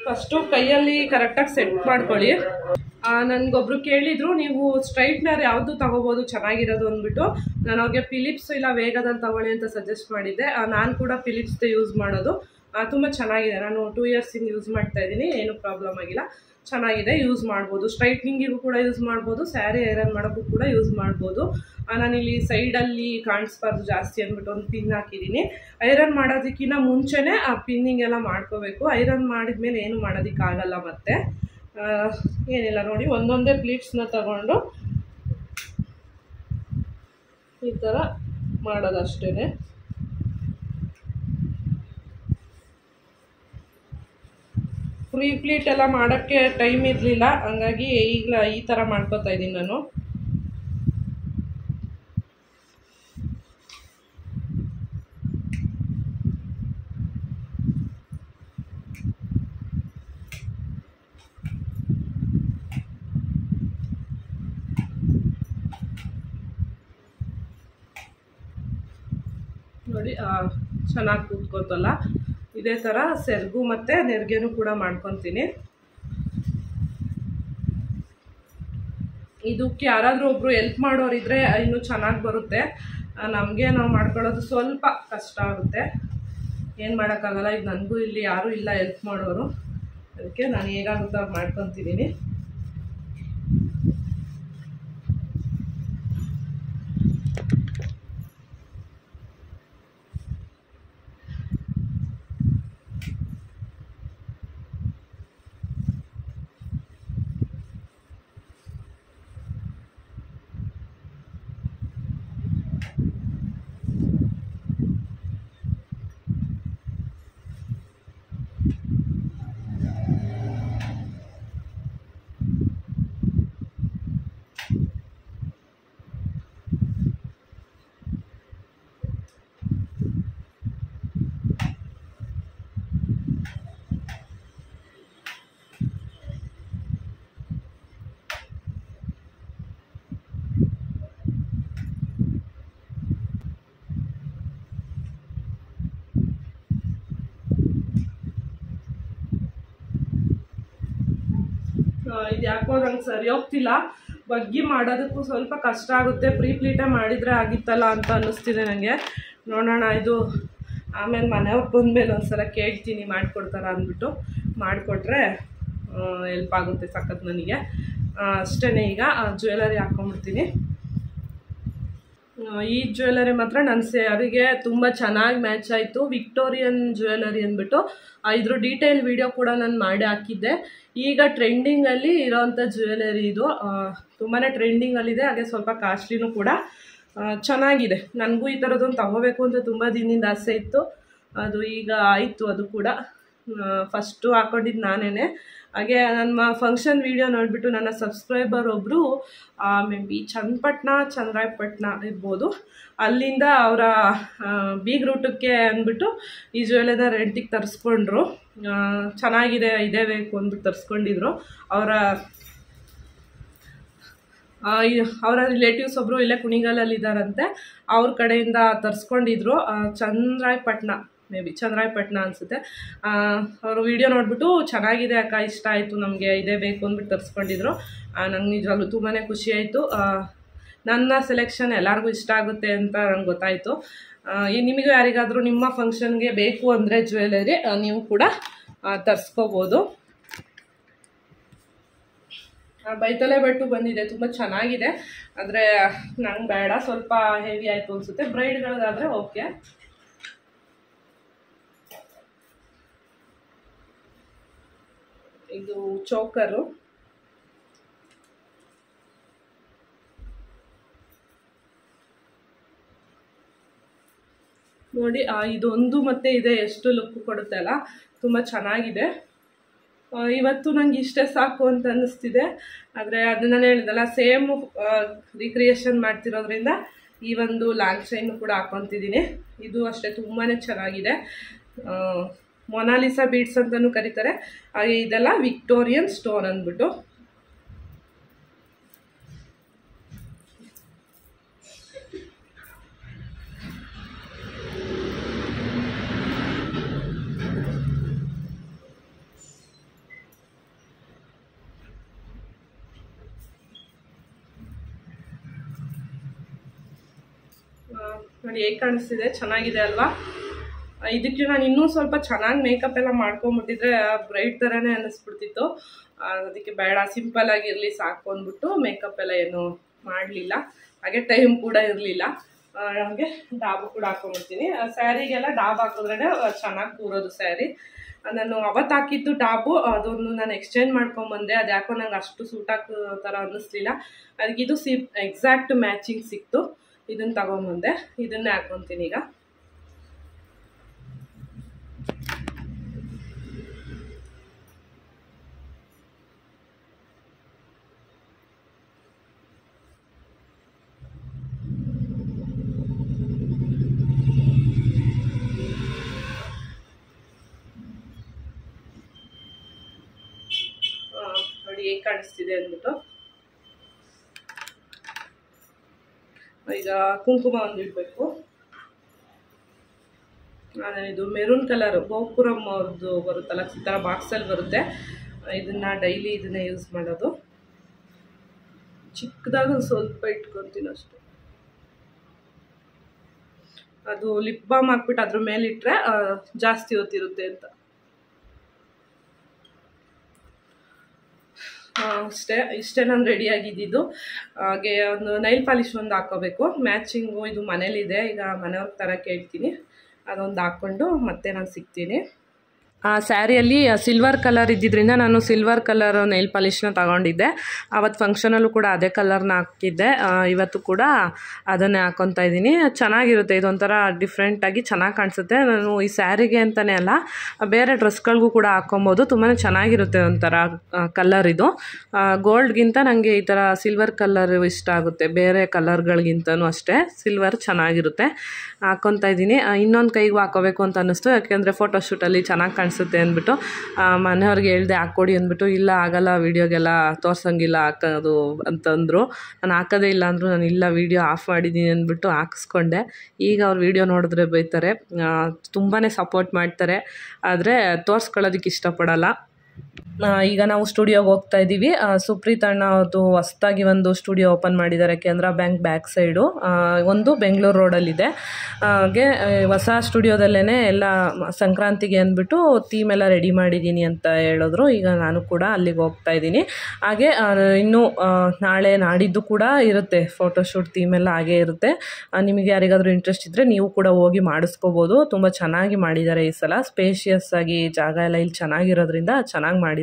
ಫಸ್ಟು ಕೈಯಲ್ಲಿ ಕರೆಕ್ಟಾಗಿ ಸೆಟ್ ಮಾಡ್ಕೊಳ್ಳಿ. ನನಗೊಬ್ರು ಕೇಳಿದರು ನೀವು ಸ್ಟ್ರೈಟ್ನರ್ ಯಾವುದು ತೊಗೋಬೋದು ಚೆನ್ನಾಗಿರೋದು ಅಂದ್ಬಿಟ್ಟು. ನಾನು ಅವ್ರಿಗೆ ಫಿಲಿಪ್ಸ್ ಇಲ್ಲ ವೇಗದಲ್ಲಿ ತೊಗೊಳ್ಳಿ ಅಂತ ಸಜೆಸ್ಟ್ ಮಾಡಿದ್ದೆ. ನಾನು ಕೂಡ ಫಿಲಿಪ್ಸ್ದೇ ಯೂಸ್ ಮಾಡೋದು, ತುಂಬ ಚೆನ್ನಾಗಿದೆ. ನಾನು 2 ಇಯರ್ಸಿಂದ ಯೂಸ್ ಮಾಡ್ತಾಯಿದ್ದೀನಿ, ಏನೂ ಪ್ರಾಬ್ಲಮ್ ಆಗಿಲ್ಲ, ಚೆನ್ನಾಗಿದೆ, ಯೂಸ್ ಮಾಡ್ಬೋದು. ಸ್ಟ್ರೈಟ್ನಿಂಗಿಗೂ ಕೂಡ ಯೂಸ್ ಮಾಡ್ಬೋದು, ಸ್ಯಾರಿ ಐರನ್ ಮಾಡೋಕ್ಕೂ ಕೂಡ ಯೂಸ್ ಮಾಡ್ಬೋದು. ನಾನಿಲ್ಲಿ ಸೈಡಲ್ಲಿ ಕಾಣಿಸ್ಬಾರ್ದು ಜಾಸ್ತಿ ಅಂದ್ಬಿಟ್ಟು ಒಂದು ಪಿನ್ ಹಾಕಿದ್ದೀನಿ. ಐರನ್ ಮಾಡೋದಕ್ಕಿಂತ ಮುಂಚೆನೇ ಆ ಪಿನ್ನಿಂಗೆಲ್ಲ ಮಾಡ್ಕೋಬೇಕು. ಐರನ್ ಮಾಡಿದ್ಮೇಲೆ ಏನು ಮಾಡೋದಕ್ಕಾಗಲ್ಲ. ಮತ್ತೆ ಏನಿಲ್ಲ ನೋಡಿ, ಒಂದೊಂದೇ ಪ್ಲೀಟ್ಸ್ನ ತಗೊಂಡು ಈ ಥರ ಮಾಡೋದಷ್ಟೇ. ಫ್ರೀ ಪ್ಲೀಟ್ ಎಲ್ಲ ಮಾಡೋಕ್ಕೆ ಟೈಮ್ ಇರಲಿಲ್ಲ, ಹಂಗಾಗಿ ಈಗ ಈ ಥರ ಮಾಡ್ಕೋತಾ ಇದ್ದೀನಿ ನಾನು. ನೋಡಿ ಚೆನ್ನಾಗಿ ಕೂತ್ಕೋತಲ್ಲ, ಇದೇ ಥರ ಸೆರಗು ಮತ್ತು ನೆರಿಗೆನೂ ಕೂಡ ಮಾಡ್ಕೊತೀನಿ. ಇದಕ್ಕೆ ಯಾರಾದರೂ ಒಬ್ಬರು ಹೆಲ್ಪ್ ಮಾಡೋರಿದ್ರೆ ಇನ್ನೂ ಚೆನ್ನಾಗಿ ಬರುತ್ತೆ. ನಮಗೆ ನಾವು ಮಾಡ್ಕೊಳ್ಳೋದು ಸ್ವಲ್ಪ ಕಷ್ಟ ಆಗುತ್ತೆ, ಏನು ಮಾಡೋಕ್ಕಾಗಲ್ಲ. ಈಗ ನನಗೂ ಇಲ್ಲಿ ಯಾರೂ ಇಲ್ಲ ಹೆಲ್ಪ್ ಮಾಡೋರು, ಅದಕ್ಕೆ ನಾನು ಹೇಗಾಗುತ್ತೋ ಮಾಡ್ಕೊತಿದ್ದೀನಿ. ಇದು ಯಾಕೋ ನಂಗೆ ಸರಿ ಹೋಗ್ತಿಲ್ಲ, ಬಗ್ಗಿ ಮಾಡೋದಕ್ಕೂ ಸ್ವಲ್ಪ ಕಷ್ಟ ಆಗುತ್ತೆ. ಪ್ರೀ ಪ್ಲೀಟೇ ಮಾಡಿದರೆ ಆಗಿತ್ತಲ್ಲ ಅಂತ ಅನ್ನಿಸ್ತಿದೆ ನನಗೆ. ನೋಡೋಣ, ಇದು ಆಮೇಲೆ ಮನೆಯವ್ರು ಬಂದಮೇಲೆ ಒಂದ್ಸಲ ಕೇಳ್ತೀನಿ ಮಾಡಿಕೊಡ್ತಾರ ಅಂದ್ಬಿಟ್ಟು. ಮಾಡಿಕೊಟ್ರೆ ಹೆಲ್ಪ್ ಆಗುತ್ತೆ ಸಖತ್ ನನಗೆ. ಅಷ್ಟೇ. ಈಗ ಜ್ಯುವೆಲರಿ ಹಾಕ್ಕೊಂಬಿಡ್ತೀನಿ. ಈ ಜ್ಯುವೆಲರಿ ಮಾತ್ರ ನನ್ನ ಸ್ಯಾರಿಗೆ ತುಂಬ ಚೆನ್ನಾಗಿ ಮ್ಯಾಚ್ ಆಯಿತು. ವಿಕ್ಟೋರಿಯನ್ ಜ್ಯುವೆಲರಿ ಅಂದ್ಬಿಟ್ಟು ಇದ್ರ ಡೀಟೇಲ್ ವಿಡಿಯೋ ಕೂಡ ನಾನು ಮಾಡಿ ಹಾಕಿದ್ದೆ. ಈಗ ಟ್ರೆಂಡಿಂಗಲ್ಲಿ ಇರೋವಂಥ ಜ್ಯುವೆಲರಿ ಇದು, ತುಂಬಾ ಟ್ರೆಂಡಿಂಗಲ್ಲಿದೆ, ಹಾಗೆ ಸ್ವಲ್ಪ ಕಾಸ್ಟ್ಲಿನೂ ಕೂಡ ಚೆನ್ನಾಗಿದೆ. ನನಗೂ ಈ ಥರದ್ದೊಂದು ತಗೋಬೇಕು ಅಂತ ತುಂಬ ದಿನದಿಂದ ಆಸೆ ಇತ್ತು, ಅದು ಈಗ ಆಯಿತು. ಅದು ಕೂಡ ಫಸ್ಟು ಹಾಕ್ಕೊಂಡಿದ್ದು ನಾನೇ. ಹಾಗೆ ನನ್ನ ಫಂಕ್ಷನ್ ವೀಡಿಯೋ ನೋಡಿಬಿಟ್ಟು ನನ್ನ ಸಬ್ಸ್ಕ್ರೈಬರ್ ಒಬ್ಬರು ಮೇ ಬಿ ಚನ್ನರಾಯಪಟ್ಟಣ ಇರ್ಬೋದು, ಅಲ್ಲಿಂದ ಅವರ ಬೀಗ್ ರೂಟಕ್ಕೆ ಅಂದ್ಬಿಟ್ಟು ಈ ಜ್ಯುವೆಲರಿನ ರೆಂಟಿಗೆ ತರಿಸ್ಕೊಂಡ್ರು. ಚೆನ್ನಾಗಿದೆ, ಇದೇ ಬೇಕು ಅಂದ್ಬಿಟ್ಟು ತರಿಸ್ಕೊಂಡಿದ್ರು. ಅವರ ರಿಲೇಟಿವ್ಸ್ ಒಬ್ಬರು ಇಲ್ಲೇ ಕುಣಿಗಲಲ್ಲಿ ಇದ್ದಾರಂತೆ, ಅವ್ರ ಕಡೆಯಿಂದ ತರಿಸ್ಕೊಂಡಿದ್ರು. ಚನ್ನರಾಯಪಟ್ಟಣ ಮೇ ಬಿ ಚನ್ನರಾಯಪಟ್ಟಣ ಅನಿಸುತ್ತೆ. ಅವರು ವಿಡಿಯೋ ನೋಡಿಬಿಟ್ಟು ಚೆನ್ನಾಗಿದೆ ಅಕ್ಕ, ಇಷ್ಟ ಆಯಿತು ನಮಗೆ, ಇದೇ ಬೇಕು ಅಂದ್ಬಿಟ್ಟು ತರಿಸ್ಕೊಂಡಿದ್ರು. ನಂಗೆ ನಿಜವಾಗ್ಲೂ ತುಂಬಾ ಖುಷಿ ಆಯಿತು. ನನ್ನ ಸೆಲೆಕ್ಷನ್ ಎಲ್ಲರಿಗೂ ಇಷ್ಟ ಆಗುತ್ತೆ ಅಂತ ನಂಗೆ ಗೊತ್ತಾಯಿತು. ನಿಮಗೂ ಯಾರಿಗಾದರೂ ನಿಮ್ಮ ಫಂಕ್ಷನ್ಗೆ ಬೇಕು ಅಂದರೆ ಜ್ಯುವೆಲರಿ ನೀವು ಕೂಡ ತರಿಸ್ಕೋಬೋದು. ಬೈತಲೆ ಬಟ್ಟು ಬಂದಿದೆ, ತುಂಬ ಚೆನ್ನಾಗಿದೆ. ಆದರೆ ನಂಗೆ ಬೇಡ, ಸ್ವಲ್ಪ ಹೆವಿ ಆಯಿತು ಅನಿಸುತ್ತೆ. ಬ್ರೈಡ್ಗಳಿಗಾದರೆ ಓಕೆ. ಇದು ಚೋಕರು, ನೋಡಿ ಇದೊಂದು ಮತ್ತೆ ಇದೆ ಎಷ್ಟು ಲುಕ್ ಕೊಡುತ್ತೆ ಅಲ್ಲ, ತುಂಬ ಚೆನ್ನಾಗಿದೆ. ಇವತ್ತು ನಂಗೆ ಇಷ್ಟೇ ಸಾಕು ಅಂತ ಅನ್ನಿಸ್ತಿದೆ. ಆದರೆ ಅದು ನಾನು ಹೇಳಿದಲ್ಲ, ಸೇಮ್ ರಿಕ್ರಿಯೇಷನ್ ಮಾಡ್ತಿರೋದ್ರಿಂದ ಈ ಒಂದು ಲಾಂಗ್ ಚೈನು ಕೂಡ ಹಾಕ್ಕೊತಿದ್ದೀನಿ. ಇದು ಅಷ್ಟೇ ತುಂಬಾ ಚೆನ್ನಾಗಿದೆ. ಮೊನಾಲಿಸಾ ಬೀಡ್ಸ್ ಅಂತಲೂ ಕರೀತಾರೆ. ಹಾಗೆ ಇದೆಲ್ಲ ವಿಕ್ಟೋರಿಯನ್ ಸ್ಟೋನ್ ಅಂದ್ಬಿಟ್ಟು. ನೋಡಿ ಹೇಗೆ ಕಾಣಿಸ್ತಿದೆ, ಚೆನ್ನಾಗಿದೆ ಅಲ್ವಾ? ಇದಕ್ಕೆ ನಾನು ಇನ್ನೂ ಸ್ವಲ್ಪ ಚೆನ್ನಾಗಿ ಮೇಕಪ್ ಎಲ್ಲ ಮಾಡ್ಕೊಂಬಿಟ್ಟಿದ್ರೆ ಬ್ರೈಟ್ ಥರನೇ ಅನ್ನಿಸ್ಬಿಡ್ತಿತ್ತು. ಅದಕ್ಕೆ ಬೇಡ, ಸಿಂಪಲ್ ಆಗಿರಲಿ ಸಾಕು ಅಂದ್ಬಿಟ್ಟು ಮೇಕಪ್ ಎಲ್ಲ ಏನು ಮಾಡಲಿಲ್ಲ. ಹಾಗೆ ಟೈಮ್ ಕೂಡ ಇರಲಿಲ್ಲ. ಹಾಗೆ ಡಾಬು ಕೂಡ ಹಾಕ್ಕೊಂಬಿಡ್ತೀನಿ. ಸ್ಯಾರಿಗೆಲ್ಲ ಡಾಬ್ ಹಾಕಿದ್ರೇ ಚೆನ್ನಾಗಿ ಕೂರೋದು ಸ್ಯಾರಿ. ನಾನು ಅವತ್ತು ಹಾಕಿದ್ದು ಡಾಬು, ಅದನ್ನು ನಾನು ಎಕ್ಸ್ಚೇಂಜ್ ಮಾಡ್ಕೊಂಬಂದೆ. ಅದು ಯಾಕೋ ನಂಗೆ ಅಷ್ಟು ಸೂಟ್ ಹಾಕೋ ಥರ ಅನ್ನಿಸ್ಲಿಲ್ಲ. ಅದಕ್ಕೆ ಇದು ಎಕ್ಸಾಕ್ಟ್ ಮ್ಯಾಚಿಂಗ್ ಸಿಕ್ತು. ಇದನ್ನು ತಗೊಂಬಂದೆ, ಇದನ್ನೇ ಹಾಕ್ಕೊತೀನಿ ಈಗ. ನೋಡಿ ಹೇಗೆ ಕಾಣಿಸ್ತಿದೆ ಅಂದ್ಬಿಟ್ಟು. ಈಗ ಕುಂಕುಮ ಒಂದು ಇಡಬೇಕು. ಇದು ಮೆರೂನ್ ಕಲರ್ ಗೋಪುರಂ ಅವ್ರದ್ದು ಬರುತ್ತಲ್ಲ, ಈ ಥರ ಬಾಕ್ಸಲ್ಲಿ ಬರುತ್ತೆ. ಇದನ್ನು ಡೈಲಿ ಇದನ್ನೇ ಯೂಸ್ ಮಾಡೋದು. ಚಿಕ್ಕದಾಗ ಒಂದು ಸ್ವಲ್ಪ ಇಟ್ಕೊತೀನಿ ಅಷ್ಟೆ. ಅದು ಲಿಪ್ ಬಾಮ್ ಹಾಕ್ಬಿಟ್ಟು ಅದ್ರ ಮೇಲೆ ಇಟ್ಟರೆ ಜಾಸ್ತಿ ಹೊತ್ತಿರುತ್ತೆ ಅಂತ. ಇಷ್ಟೇ ನಾನು ರೆಡಿಯಾಗಿದ್ದು. ಹಾಗೆ ಒಂದು ನೈಲ್ ಪಾಲಿಶ್ ಒಂದು ಹಾಕೋಬೇಕು ಮ್ಯಾಚಿಂಗು. ಇದು ಮನೇಲಿದೆ, ಈಗ ಮನೆಯವ್ರಿಗೆ ತರಕ್ಕೆ ಹೇಳ್ತೀನಿ. ಅದೊಂದು ಹಾಕ್ಕೊಂಡು ಮತ್ತೆ ನಾನು ಸಿಗ್ತೀನಿ. ಆ ಸ್ಯಾರಿಯಲ್ಲಿ ಸಿಲ್ವರ್ ಕಲರ್ ಇದ್ದಿದ್ದರಿಂದ ನಾನು ಸಿಲ್ವರ್ ಕಲರ್ ನೈಲ್ ಪಾಲಿಷ್ನ ತಗೊಂಡಿದ್ದೆ. ಆವತ್ತು ಫಂಕ್ಷನಲ್ಲೂ ಕೂಡ ಅದೇ ಕಲರ್ನ ಹಾಕಿದ್ದೆ. ಇವತ್ತು ಕೂಡ ಅದನ್ನೇ ಹಾಕ್ಕೊತಾ ಇದ್ದೀನಿ. ಚೆನ್ನಾಗಿರುತ್ತೆ, ಇದೊಂಥರ ಡಿಫ್ರೆಂಟಾಗಿ ಚೆನ್ನಾಗಿ ಕಾಣಿಸುತ್ತೆ. ನಾನು ಈ ಸ್ಯಾರಿಗೆ ಅಂತಲೇ ಅಲ್ಲ, ಬೇರೆ ಡ್ರೆಸ್ಗಳಿಗೂ ಕೂಡ ಹಾಕ್ಕೊಬೋದು. ತುಂಬಾ ಚೆನ್ನಾಗಿರುತ್ತೆ ಒಂಥರ ಕಲರ್. ಇದು ಗೋಲ್ಡ್ಗಿಂತ ನನಗೆ ಈ ಥರ ಸಿಲ್ವರ್ ಕಲರ್ ಇಷ್ಟ ಆಗುತ್ತೆ, ಬೇರೆ ಕಲರ್ಗಳಿಗಿಂತನೂ ಅಷ್ಟೇ. ಸಿಲ್ವರ್ ಚೆನ್ನಾಗಿರುತ್ತೆ, ಹಾಕ್ಕೊತಾ ಇದ್ದೀನಿ. ಇನ್ನೊಂದು ಕೈಗೂ ಹಾಕೋಬೇಕು ಅಂತ ಅನ್ನಿಸ್ತು, ಯಾಕೆಂದರೆ ಫೋಟೋಶೂಟಲ್ಲಿ ಚೆನ್ನಾಗಿ ಕಾಣಿಸುತ್ತೆ ಅಂದ್ಬಿಟ್ಟು ಮನೆಯವ್ರಿಗೆ ಹೇಳ್ದೆ ಹಾಕ್ಕೊಡಿ ಅಂದ್ಬಿಟ್ಟು. ಇಲ್ಲ ಆಗಲ್ಲ, ವೀಡಿಯೋಗೆಲ್ಲ ತೋರ್ಸೋಂಗಿಲ್ಲ ಹಾಕೋದು ಅಂತಂದರು. ನಾನು ಹಾಕೋದೇ ಇಲ್ಲ ಅಂದರು. ನಾನು ಇಲ್ಲ, ವೀಡಿಯೋ ಆಫ್ ಮಾಡಿದ್ದೀನಿ ಅಂದ್ಬಿಟ್ಟು ಹಾಕಿಸ್ಕೊಂಡೆ. ಈಗ ಅವ್ರು ವೀಡಿಯೋ ನೋಡಿದ್ರೆ ಬೈತಾರೆ. ತುಂಬಾ ಸಪೋರ್ಟ್ ಮಾಡ್ತಾರೆ, ಆದರೆ ತೋರಿಸ್ಕೊಳ್ಳೋದಕ್ಕೆ ಇಷ್ಟಪಡಲ್ಲ. ಈಗ ನಾವು ಸ್ಟುಡಿಯೋಗೆ ಹೋಗ್ತಾ ಇದ್ದೀವಿ. ಸುಪ್ರೀತ್ ಅಣ್ಣ ಅವ್ರದ್ದು ಹೊಸ್ದಾಗಿ ಒಂದು ಸ್ಟುಡಿಯೋ ಓಪನ್ ಮಾಡಿದ್ದಾರೆ, ಕೆನರಾ ಬ್ಯಾಂಕ್ ಬ್ಯಾಕ್ ಸೈಡು. ಒಂದು ಬೆಂಗಳೂರು ರೋಡಲ್ಲಿದೆ. ಹಾಗೆ ಹೊಸ ಸ್ಟುಡಿಯೋದಲ್ಲೇ ಎಲ್ಲ ಸಂಕ್ರಾಂತಿಗೆ ಅಂದ್ಬಿಟ್ಟು ಥೀಮ್ ಎಲ್ಲ ರೆಡಿ ಮಾಡಿದ್ದೀನಿ ಅಂತ ಹೇಳಿದ್ರು. ಈಗ ನಾನು ಕೂಡ ಅಲ್ಲಿಗೆ ಹೋಗ್ತಾ ಇದ್ದೀನಿ. ಹಾಗೆ ಇನ್ನೂ ನಾಳೆ ನಾಡಿದ್ದು ಕೂಡ ಇರುತ್ತೆ ಫೋಟೋಶೂಟ್, ಥೀಮ್ ಎಲ್ಲ ಹಾಗೇ ಇರುತ್ತೆ. ನಿಮಗೆ ಯಾರಿಗಾದರೂ ಇಂಟ್ರೆಸ್ಟ್ ಇದ್ದರೆ ನೀವು ಕೂಡ ಹೋಗಿ ಮಾಡಿಸ್ಕೋಬೋದು. ತುಂಬ ಚೆನ್ನಾಗಿ ಮಾಡಿದ್ದಾರೆ ಈ ಸಲ. ಸ್ಪೇಷಿಯಸ್ ಆಗಿ ಜಾಗ ಎಲ್ಲ ಇಲ್ಲಿ ಚೆನ್ನಾಗಿರೋದ್ರಿಂದ ಚೆನ್ನಾಗಿ ಮಾಡಿದ್ದಾರೆ.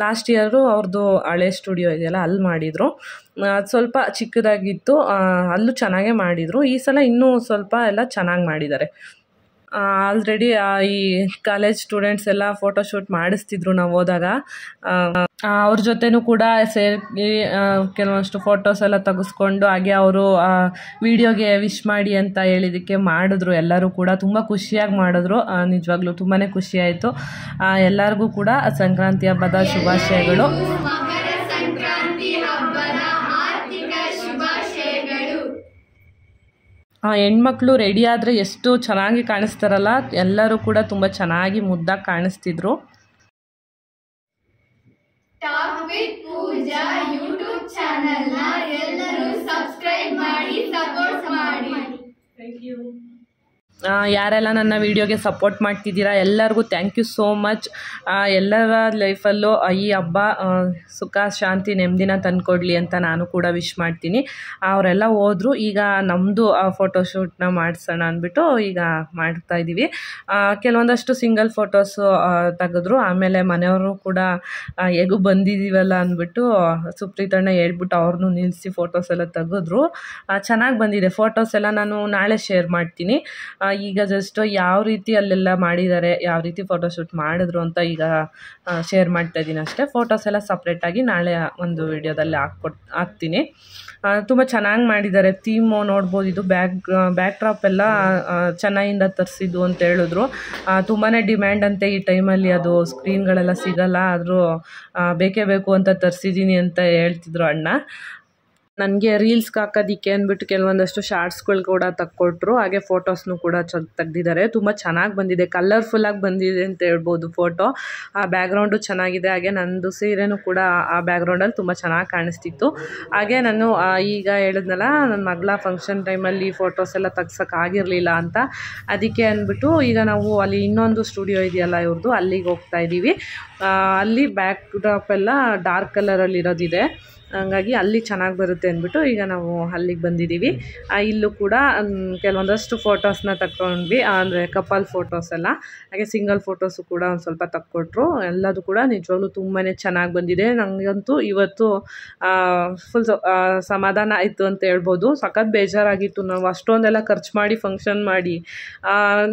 ಲಾಸ್ಟ್ ಇಯರು ಅವ್ರದ್ದು ಹಳೆ ಸ್ಟುಡಿಯೋ ಇದೆಯಲ್ಲ, ಅಲ್ಲಿ ಮಾಡಿದರು. ಅದು ಸ್ವಲ್ಪ ಚಿಕ್ಕದಾಗಿತ್ತು, ಅಲ್ಲೂ ಚೆನ್ನಾಗೇ ಮಾಡಿದರು. ಈ ಸಲ ಇನ್ನೂ ಸ್ವಲ್ಪ ಎಲ್ಲ ಚೆನ್ನಾಗಿ ಮಾಡಿದ್ದಾರೆ. ಆಲ್ರೆಡಿ ಈ ಕಾಲೇಜ್ ಸ್ಟೂಡೆಂಟ್ಸ್ ಎಲ್ಲ ಫೋಟೋಶೂಟ್ ಮಾಡಿಸ್ತಿದ್ರು ನಾವು ಹೋದಾಗ. ಅವ್ರ ಜೊತೆನೂ ಕೂಡ ಸೇರಿ ಕೆಲವಷ್ಟು ಫೋಟೋಸ್ ಎಲ್ಲ ತೆಗೆಸ್ಕೊಂಡು, ಹಾಗೆ ಅವರು ವಿಡಿಯೋಗೆ ವಿಶ್ ಮಾಡಿ ಅಂತ ಹೇಳಿದ್ದಕ್ಕೆ ಮಾಡಿದ್ರು. ಎಲ್ಲರೂ ಕೂಡ ತುಂಬ ಖುಷಿಯಾಗಿ ಮಾಡಿದ್ರು. ನಿಜವಾಗ್ಲೂ ತುಂಬಾ ಖುಷಿಯಾಯಿತು. ಎಲ್ಲರಿಗೂ ಕೂಡ ಸಂಕ್ರಾಂತಿ ಹಬ್ಬದ ಶುಭಾಶಯಗಳು. ಹೆಣ್ಮಕ್ಳು ರೆಡಿ ಆದರೆ ಎಷ್ಟು ಚೆನ್ನಾಗಿ ಕಾಣಿಸ್ತಾರಲ್ಲ, ಎಲ್ಲರೂ ಕೂಡ ತುಂಬ ಚೆನ್ನಾಗಿ ಮುದ್ದಾಗಿ ಕಾಣಿಸ್ತಿದ್ರು. Talk with Pooja YouTube channel ನ ಎಲ್ಲರೂ ಸಬ್ಸ್ಕ್ರೈಬ್ ಮಾಡಿ ಸಪೋರ್ಟ್ ಮಾಡಿ. Thank you. ಯಾರೆಲ್ಲ ನನ್ನ ವಿಡಿಯೋಗೆ ಸಪೋರ್ಟ್ ಮಾಡ್ತಿದ್ದೀರಾ ಎಲ್ಲರಿಗೂ ಥ್ಯಾಂಕ್ ಯು ಸೋ ಮಚ್. ಎಲ್ಲರ ಲೈಫಲ್ಲೂ ಈ ಹಬ್ಬ ಸುಖ ಶಾಂತಿ ನೆಮ್ಮದಿನ ತಂದುಕೊಡ್ಲಿ ಅಂತ ನಾನು ಕೂಡ ವಿಶ್ ಮಾಡ್ತೀನಿ. ಅವರೆಲ್ಲ ಹೋದರು, ಈಗ ನಮ್ಮದು ಫೋಟೋಶೂಟ್ನ ಮಾಡಿಸೋಣ ಅಂದ್ಬಿಟ್ಟು ಈಗ ಮಾಡ್ತಾಯಿದ್ದೀವಿ. ಕೆಲವೊಂದಷ್ಟು ಸಿಂಗಲ್ ಫೋಟೋಸು ತೆಗೆದ್ರು. ಆಮೇಲೆ ಮನೆಯವರು ಕೂಡ ಹೇಗೂ ಬಂದಿದ್ದೀವಲ್ಲ ಅಂದ್ಬಿಟ್ಟು ಸುಪ್ರೀತಣ್ಣ ಹೇಳ್ಬಿಟ್ಟು ಅವ್ರನ್ನೂ ನಿಲ್ಲಿಸಿ ಫೋಟೋಸ್ ಎಲ್ಲ ತೆಗೆದ್ರು. ಚೆನ್ನಾಗಿ ಬಂದಿದೆ ಫೋಟೋಸ್ ಎಲ್ಲ. ನಾನು ನಾಳೆ ಶೇರ್ ಮಾಡ್ತೀನಿ. ಈಗ ಜಸ್ಟ್ ಯಾವ ರೀತಿ ಅಲ್ಲೆಲ್ಲ ಮಾಡಿದ್ದಾರೆ, ಯಾವ ರೀತಿ ಫೋಟೋಶೂಟ್ ಮಾಡಿದ್ರು ಅಂತ ಈಗ ಶೇರ್ ಮಾಡ್ತಾ ಇದ್ದೀನಿ ಅಷ್ಟೇ. ಫೋಟೋಸ್ ಎಲ್ಲ ಸಪ್ರೇಟಾಗಿ ನಾಳೆ ಒಂದು ವಿಡಿಯೋದಲ್ಲಿ ಹಾಕ್ತೀನಿ. ತುಂಬ ಚೆನ್ನಾಗಿ ಮಾಡಿದ್ದಾರೆ. ಥೀಮು ನೋಡ್ಬೋದು. ಇದು ಬ್ಯಾಕ್ ಡ್ರಾಪ್ ಎಲ್ಲ ಚೆನ್ನೈಯಿಂದ ತರಿಸಿದ್ದು ಅಂತ ಹೇಳಿದ್ರು. ತುಂಬಾ ಡಿಮ್ಯಾಂಡ್ ಅಂತೆ ಈ ಟೈಮಲ್ಲಿ, ಅದು ಸ್ಕ್ರೀನ್ಗಳೆಲ್ಲ ಸಿಗಲ್ಲ, ಆದರೂ ಬೇಕೇ ಬೇಕು ಅಂತ ತರಿಸಿದ್ದೀನಿ ಅಂತ ಹೇಳ್ತಿದ್ರು ಅಣ್ಣ. ನನಗೆ ರೀಲ್ಸ್ಗೆ ಹಾಕೋದಕ್ಕೆ ಅಂದ್ಬಿಟ್ಟು ಕೆಲವೊಂದಷ್ಟು ಶಾರ್ಟ್ಸ್ಗಳು ಕೂಡ ತಕ್ಕೊಟ್ರು. ಹಾಗೆ ಫೋಟೋಸ್ನು ಕೂಡ ತೆಗ್ದಿದ್ದಾರೆ. ತುಂಬ ಚೆನ್ನಾಗಿ ಬಂದಿದೆ, ಕಲರ್ಫುಲ್ಲಾಗಿ ಬಂದಿದೆ ಅಂತ ಹೇಳ್ಬೋದು ಫೋಟೋ. ಆ ಬ್ಯಾಕ್ಗ್ರೌಂಡು ಚೆನ್ನಾಗಿದೆ. ಹಾಗೆ ನನ್ನದು ಸೀರೆನೂ ಕೂಡ ಆ ಬ್ಯಾಕ್ಗ್ರೌಂಡಲ್ಲಿ ತುಂಬ ಚೆನ್ನಾಗಿ ಕಾಣಿಸ್ತಿತ್ತು. ಹಾಗೆ ನಾನು ಈಗ ಹೇಳಿದ್ನಲ್ಲ, ನನ್ನ ಮಗಳ ಫಂಕ್ಷನ್ ಟೈಮಲ್ಲಿ ಫೋಟೋಸ್ ಎಲ್ಲ ತೆಗ್ಸೋಕ್ಕಾಗಿರಲಿಲ್ಲ ಅಂತ, ಅದಕ್ಕೆ ಅಂದ್ಬಿಟ್ಟು ಈಗ ನಾವು ಅಲ್ಲಿ ಇನ್ನೊಂದು ಸ್ಟುಡಿಯೋ ಇದೆಯಲ್ಲ ಇವ್ರದ್ದು, ಅಲ್ಲಿಗೆ ಹೋಗ್ತಾ ಇದ್ದೀವಿ. ಅಲ್ಲಿ ಬ್ಯಾಕ್ ಡ್ರಾಪ್ ಎಲ್ಲ ಡಾರ್ಕ್ ಕಲರಲ್ಲಿ ಇರೋದಿದೆ, ಹಂಗಾಗಿ ಅಲ್ಲಿ ಚೆನ್ನಾಗಿ ಬರುತ್ತೆ ಅಂದ್ಬಿಟ್ಟು ಈಗ ನಾವು ಅಲ್ಲಿಗೆ ಬಂದಿದ್ದೀವಿ. ಇಲ್ಲೂ ಕೂಡ ಕೆಲವೊಂದಷ್ಟು ಫೋಟೋಸ್ನ ತಗೊಂಡ್ವಿ, ಅಂದರೆ ಕಪಲ್ ಫೋಟೋಸ್ ಎಲ್ಲ. ಹಾಗೆ ಸಿಂಗಲ್ ಫೋಟೋಸು ಕೂಡ ಒಂದು ಸ್ವಲ್ಪ ತಕ್ಕೊಟ್ರು. ಎಲ್ಲದು ಕೂಡ ನಿಜವಾಗ್ಲೂ ತುಂಬಾ ಚೆನ್ನಾಗಿ ಬಂದಿದೆ. ನನಗಂತೂ ಇವತ್ತು ಫುಲ್ ಸಮಾಧಾನ ಆಯಿತು ಅಂತ ಹೇಳ್ಬೋದು. ಸಖತ್ ಬೇಜಾರಾಗಿತ್ತು, ನಾವು ಅಷ್ಟೊಂದೆಲ್ಲ ಖರ್ಚು ಮಾಡಿ ಫಂಕ್ಷನ್ ಮಾಡಿ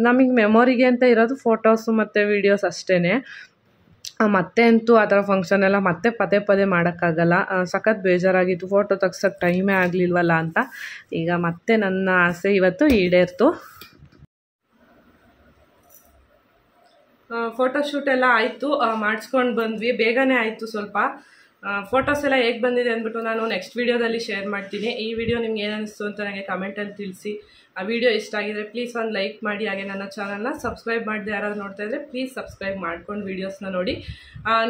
ನಮಗೆ ಮೆಮೊರಿಗೆ ಅಂತ ಇರೋದು ಫೋಟೋಸು ಮತ್ತು ವೀಡಿಯೋಸ್ ಅಷ್ಟೇ. ಮತ್ತೆ ಅಂತೂ ಆ ಥರ ಫಂಕ್ಷನ್ ಎಲ್ಲ ಮತ್ತೆ ಪದೇ ಪದೇ ಮಾಡೋಕ್ಕಾಗಲ್ಲ. ಸಖತ್ ಬೇಜಾರಾಗಿತ್ತು, ಫೋಟೋ ತೆಗ್ಸೋಕ್ಕೆ ಟೈಮೇ ಆಗಲಿಲ್ವಲ್ಲ ಅಂತ. ಈಗ ಮತ್ತೆ ನನ್ನ ಆಸೆ ಇವತ್ತು ಈಡೇರ್ತು. ಫೋಟೋಶೂಟ್ ಎಲ್ಲ ಆಯಿತು, ಮಾಡಿಸ್ಕೊಂಡು ಬಂದ್ವಿ. ಬೇಗನೆ ಆಯಿತು ಸ್ವಲ್ಪ. ಫೋಟೋಸ್ ಎಲ್ಲ ಹೇಗೆ ಬಂದಿದೆ ಅಂದ್ಬಿಟ್ಟು ನಾನು ನೆಕ್ಸ್ಟ್ ವೀಡಿಯೋದಲ್ಲಿ ಶೇರ್ ಮಾಡ್ತೀನಿ. ಈ ವಿಡಿಯೋ ನಿಮ್ಗೆ ಏನು ಅನ್ನಿಸ್ತು ಅಂತ ನನಗೆ ಕಮೆಂಟಲ್ಲಿ ತಿಳಿಸಿ. ಆ ವಿಡಿಯೋ ಇಷ್ಟ ಆಗಿದರೆ ಪ್ಲೀಸ್ ಒಂದು ಲೈಕ್ ಮಾಡಿ. ಹಾಗೆ ನನ್ನ ಚಾನಲ್ನ ಸಬ್ಸ್ಕ್ರೈಬ್ ಮಾಡದೆ ಯಾರಾದ್ರು ನೋಡ್ತಾ ಇದ್ದರೆ ಪ್ಲೀಸ್ ಸಬ್ಸ್ಕ್ರೈಬ್ ಮಾಡ್ಕೊಂಡು ವೀಡಿಯೋಸ್ನ ನೋಡಿ.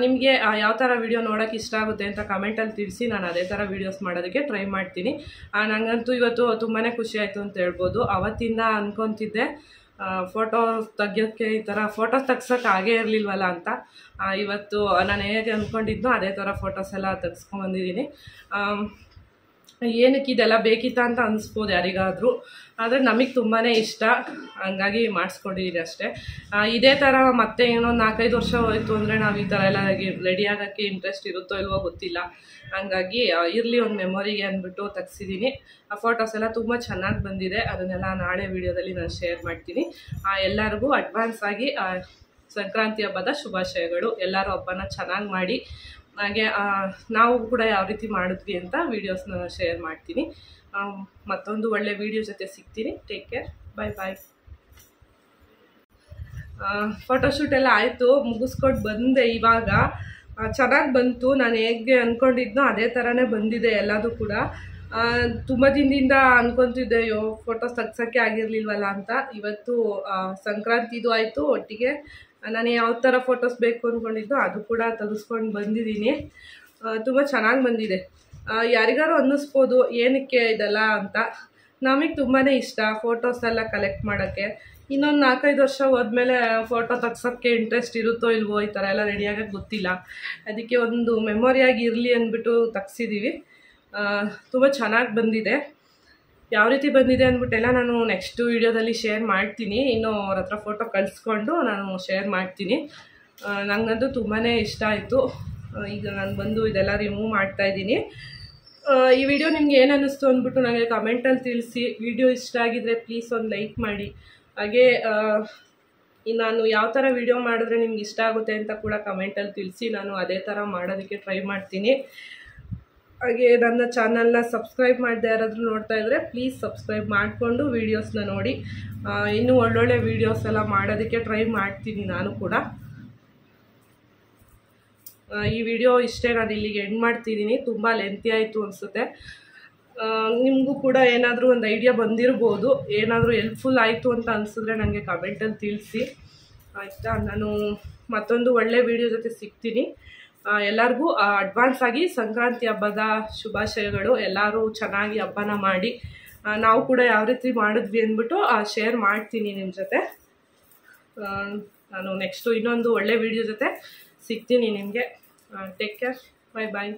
ನಿಮಗೆ ಯಾವ ಥರ ವೀಡಿಯೋ ನೋಡೋಕ್ಕೆ ಇಷ್ಟ ಆಗುತ್ತೆ ಅಂತ ಕಮೆಂಟಲ್ಲಿ ತಿಳಿಸಿ. ನಾನು ಅದೇ ಥರ ವೀಡಿಯೋಸ್ ಮಾಡೋದಕ್ಕೆ ಟ್ರೈ ಮಾಡ್ತೀನಿ. ನನಗಂತೂ ಇವತ್ತು ತುಂಬಾ ಖುಷಿ ಆಯಿತು ಅಂತ ಹೇಳ್ಬೋದು. ಅವತ್ತಿಂದ ಅಂದ್ಕೊತಿದ್ದೆ ಫೋಟೋ ತೆಗಿಯೋಕ್ಕೆ, ಈ ಥರ ಫೋಟೋಸ್ ತೆಗ್ಸೋಕ್ಕೆ ಆಗೇ ಇರಲಿಲ್ವಲ್ಲ ಅಂತ. ಇವತ್ತು ನಾನು ಹೇಗೆ ಅಂದ್ಕೊಂಡಿದ್ನೋ ಅದೇ ಥರ ಫೋಟೋಸ್ ಎಲ್ಲ ತೆಗೆಸ್ಕೊಂಬಂದಿದ್ದೀನಿ. ಏನಕ್ಕೆ ಇದೆಲ್ಲ ಬೇಕಿತ್ತ ಅಂತ ಅನಿಸ್ಬೋದು ಯಾರಿಗಾದರೂ, ಆದರೆ ನಮಗೆ ತುಂಬಾ ಇಷ್ಟ, ಹಂಗಾಗಿ ಮಾಡಿಸ್ಕೊಂಡಿದ್ದೀನಿ ಅಷ್ಟೇ. ಇದೇ ಥರ ಮತ್ತೆ ಏನೋ 4-5 ವರ್ಷ ಹೋಯಿತು ಅಂದರೆ ನಾವು ಈ ಥರ ಎಲ್ಲ ರೆಡಿ ಆಗೋಕ್ಕೆ ಇಂಟ್ರೆಸ್ಟ್ ಇರುತ್ತೋ ಇಲ್ವೋ ಗೊತ್ತಿಲ್ಲ. ಹಂಗಾಗಿ ಇರಲಿ ಒಂದು ಮೆಮೊರಿಗೆ ಅಂದ್ಬಿಟ್ಟು ತೆಗ್ಸಿದ್ದೀನಿ. ಆ ಫೋಟೋಸ್ ಎಲ್ಲ ತುಂಬ ಚೆನ್ನಾಗಿ ಬಂದಿದೆ. ಅದನ್ನೆಲ್ಲ ನಾಳೆ ವೀಡಿಯೋದಲ್ಲಿ ನಾನು ಶೇರ್ ಮಾಡ್ತೀನಿ. ಎಲ್ಲರಿಗೂ ಅಡ್ವಾನ್ಸ್ ಆಗಿ ಸಂಕ್ರಾಂತಿ ಹಬ್ಬದ ಶುಭಾಶಯಗಳು. ಎಲ್ಲರೂ ಹಬ್ಬನ ಚೆನ್ನಾಗಿ ಮಾಡಿ. ಹಾಗೆ ನಾವು ಕೂಡ ಯಾವ ರೀತಿ ಮಾಡಿದ್ವಿ ಅಂತ ವೀಡಿಯೋಸ್ನ ಶೇರ್ ಮಾಡ್ತೀನಿ. ಮತ್ತೊಂದು ಒಳ್ಳೆ ವೀಡಿಯೋ ಜೊತೆ ಸಿಗ್ತೀನಿ. ಟೇಕ್ ಕೇರ್, ಬಾಯ್ ಬಾಯ್. ಫೋಟೋಶೂಟ್ ಎಲ್ಲ ಆಯಿತು, ಮುಗಿಸ್ಕೊಂಡು ಬಂದೆ. ಇವಾಗ ಚೆನ್ನಾಗಿ ಬಂತು. ನಾನು ಹೇಗೆ ಅಂದ್ಕೊಂಡಿದ್ನೋ ಅದೇ ಥರನೇ ಬಂದಿದೆ ಎಲ್ಲದೂ ಕೂಡ. ತುಂಬ ದಿನದಿಂದ ಅಂದ್ಕೊತಿದ್ದೆ ಅಯ್ಯೋ ಫೋಟೋಸ್ ತೆಗ್ಸೋಕ್ಕೆ ಆಗಿರಲಿಲ್ವಲ್ಲ ಅಂತ. ಇವತ್ತು ಸಂಕ್ರಾಂತಿದು ಆಯಿತು, ಒಟ್ಟಿಗೆ ನಾನು ಯಾವ ಥರ ಫೋಟೋಸ್ ಬೇಕು ಅಂದ್ಕೊಂಡಿದ್ದು ಅದು ಕೂಡ ತೆಗೆಸ್ಕೊಂಡು ಬಂದಿದ್ದೀನಿ. ತುಂಬ ಚೆನ್ನಾಗಿ ಬಂದಿದೆ. ಯಾರಿಗಾರು ಅನ್ನಿಸ್ಬೋದು ಏನಕ್ಕೆ ಇದೆಲ್ಲ ಅಂತ. ನಮಗೆ ತುಂಬಾ ಇಷ್ಟ ಫೋಟೋಸ್ ಎಲ್ಲ ಕಲೆಕ್ಟ್ ಮಾಡೋಕ್ಕೆ. ಇನ್ನೊಂದು 4-5 ವರ್ಷ ಹೋದ್ಮೇಲೆ ಫೋಟೋ ತೆಗ್ಸೋಕ್ಕೆ ಇಂಟ್ರೆಸ್ಟ್ ಇರುತ್ತೋ ಇಲ್ವೋ, ಈ ಥರ ಎಲ್ಲ ರೆಡಿಯಾಗೋಕ್ಕೆ ಗೊತ್ತಿಲ್ಲ. ಅದಕ್ಕೆ ಒಂದು ಮೆಮೊರಿಯಾಗಿ ಇರಲಿ ಅಂದ್ಬಿಟ್ಟು ತೆಗ್ಸಿದ್ದೀವಿ. ತುಂಬ ಚೆನ್ನಾಗಿ ಬಂದಿದೆ. ಯಾವ ರೀತಿ ಬಂದಿದೆ ಅಂದ್ಬಿಟ್ಟೆಲ್ಲ ನಾನು ನೆಕ್ಸ್ಟ್ ವೀಡಿಯೋದಲ್ಲಿ ಶೇರ್ ಮಾಡ್ತೀನಿ. ಇನ್ನು ಅವ್ರ ಹತ್ರ ಫೋಟೋ ಕಳಿಸ್ಕೊಂಡು ನಾನು ಶೇರ್ ಮಾಡ್ತೀನಿ. ನನಗಂತೂ ತುಂಬಾ ಇಷ್ಟ ಆಯಿತು. ಈಗ ನಾನು ಬಂದು ಇದೆಲ್ಲ ರಿಮೂವ್ ಮಾಡ್ತಾಯಿದ್ದೀನಿ. ಈ ವಿಡಿಯೋ ನಿಮ್ಗೆ ಏನು ಅನ್ನಿಸ್ತು ಅಂದ್ಬಿಟ್ಟು ನನಗೆ ಕಮೆಂಟಲ್ಲಿ ತಿಳಿಸಿ. ವಿಡಿಯೋ ಇಷ್ಟ ಆಗಿದರೆ ಪ್ಲೀಸ್ ಒಂದು ಲೈಕ್ ಮಾಡಿ. ಹಾಗೆ ನಾನು ಯಾವ ಥರ ವಿಡಿಯೋ ಮಾಡಿದ್ರೆ ನಿಮ್ಗೆ ಇಷ್ಟ ಆಗುತ್ತೆ ಅಂತ ಕೂಡ ಕಮೆಂಟಲ್ಲಿ ತಿಳಿಸಿ. ನಾನು ಅದೇ ಥರ ಮಾಡೋದಕ್ಕೆ ಟ್ರೈ ಮಾಡ್ತೀನಿ. ಹಾಗೆ ನನ್ನ ಚಾನಲ್ನ ಸಬ್ಸ್ಕ್ರೈಬ್ ಮಾಡದೆ ಯಾರಾದರೂ ನೋಡ್ತಾ ಇದ್ದರೆ ಪ್ಲೀಸ್ ಸಬ್ಸ್ಕ್ರೈಬ್ ಮಾಡಿಕೊಂಡು ವೀಡಿಯೋಸ್ನ ನೋಡಿ. ಇನ್ನೂ ಒಳ್ಳೊಳ್ಳೆ ವೀಡಿಯೋಸ್ ಎಲ್ಲ ಮಾಡೋದಕ್ಕೆ ಟ್ರೈ ಮಾಡ್ತೀನಿ ನಾನು ಕೂಡ. ಈ ವಿಡಿಯೋ ಇಷ್ಟೇ, ನಾನು ಇಲ್ಲಿಗೆ ಎಂಡ್ ಮಾಡ್ತಿದ್ದೀನಿ. ತುಂಬ ಲೆಂತಿ ಆಯಿತು ಅನಿಸುತ್ತೆ. ನಿಮಗೂ ಕೂಡ ಏನಾದರೂ ಒಂದು ಐಡಿಯಾ ಬಂದಿರ್ಬೋದು, ಏನಾದರೂ ಹೆಲ್ಪ್ಫುಲ್ ಆಯಿತು ಅಂತ ಅನಿಸಿದ್ರೆ ನನಗೆ ಕಮೆಂಟಲ್ಲಿ ತಿಳಿಸಿ ಆಯಿತಾ. ನಾನು ಮತ್ತೊಂದು ಒಳ್ಳೆ ವಿಡಿಯೋ ಜೊತೆ ಸಿಗ್ತೀನಿ. ಎಲ್ಲರಿಗೂ ಅಡ್ವಾನ್ಸ್ ಆಗಿ ಸಂಕ್ರಾಂತಿ ಹಬ್ಬದ ಶುಭಾಶಯಗಳು. ಎಲ್ಲರೂ ಚೆನ್ನಾಗಿ ಹಬ್ಬನ ಮಾಡಿ, ನಾವು ಕೂಡ ಯಾವ ರೀತಿ ಮಾಡಿದ್ವಿ ಅಂದ್ಬಿಟ್ಟು ಶೇರ್ ಮಾಡ್ತೀನಿ ನಿಮ್ಮ ಜೊತೆ. ನಾನು ನೆಕ್ಸ್ಟು ಇನ್ನೊಂದು ಒಳ್ಳೆ ವಿಡಿಯೋ ಜೊತೆ ಸಿಗ್ತೀನಿ ನಿಮಗೆ. ಟೇಕ್ ಕೇರ್, ಬಾಯ್ ಬಾಯ್.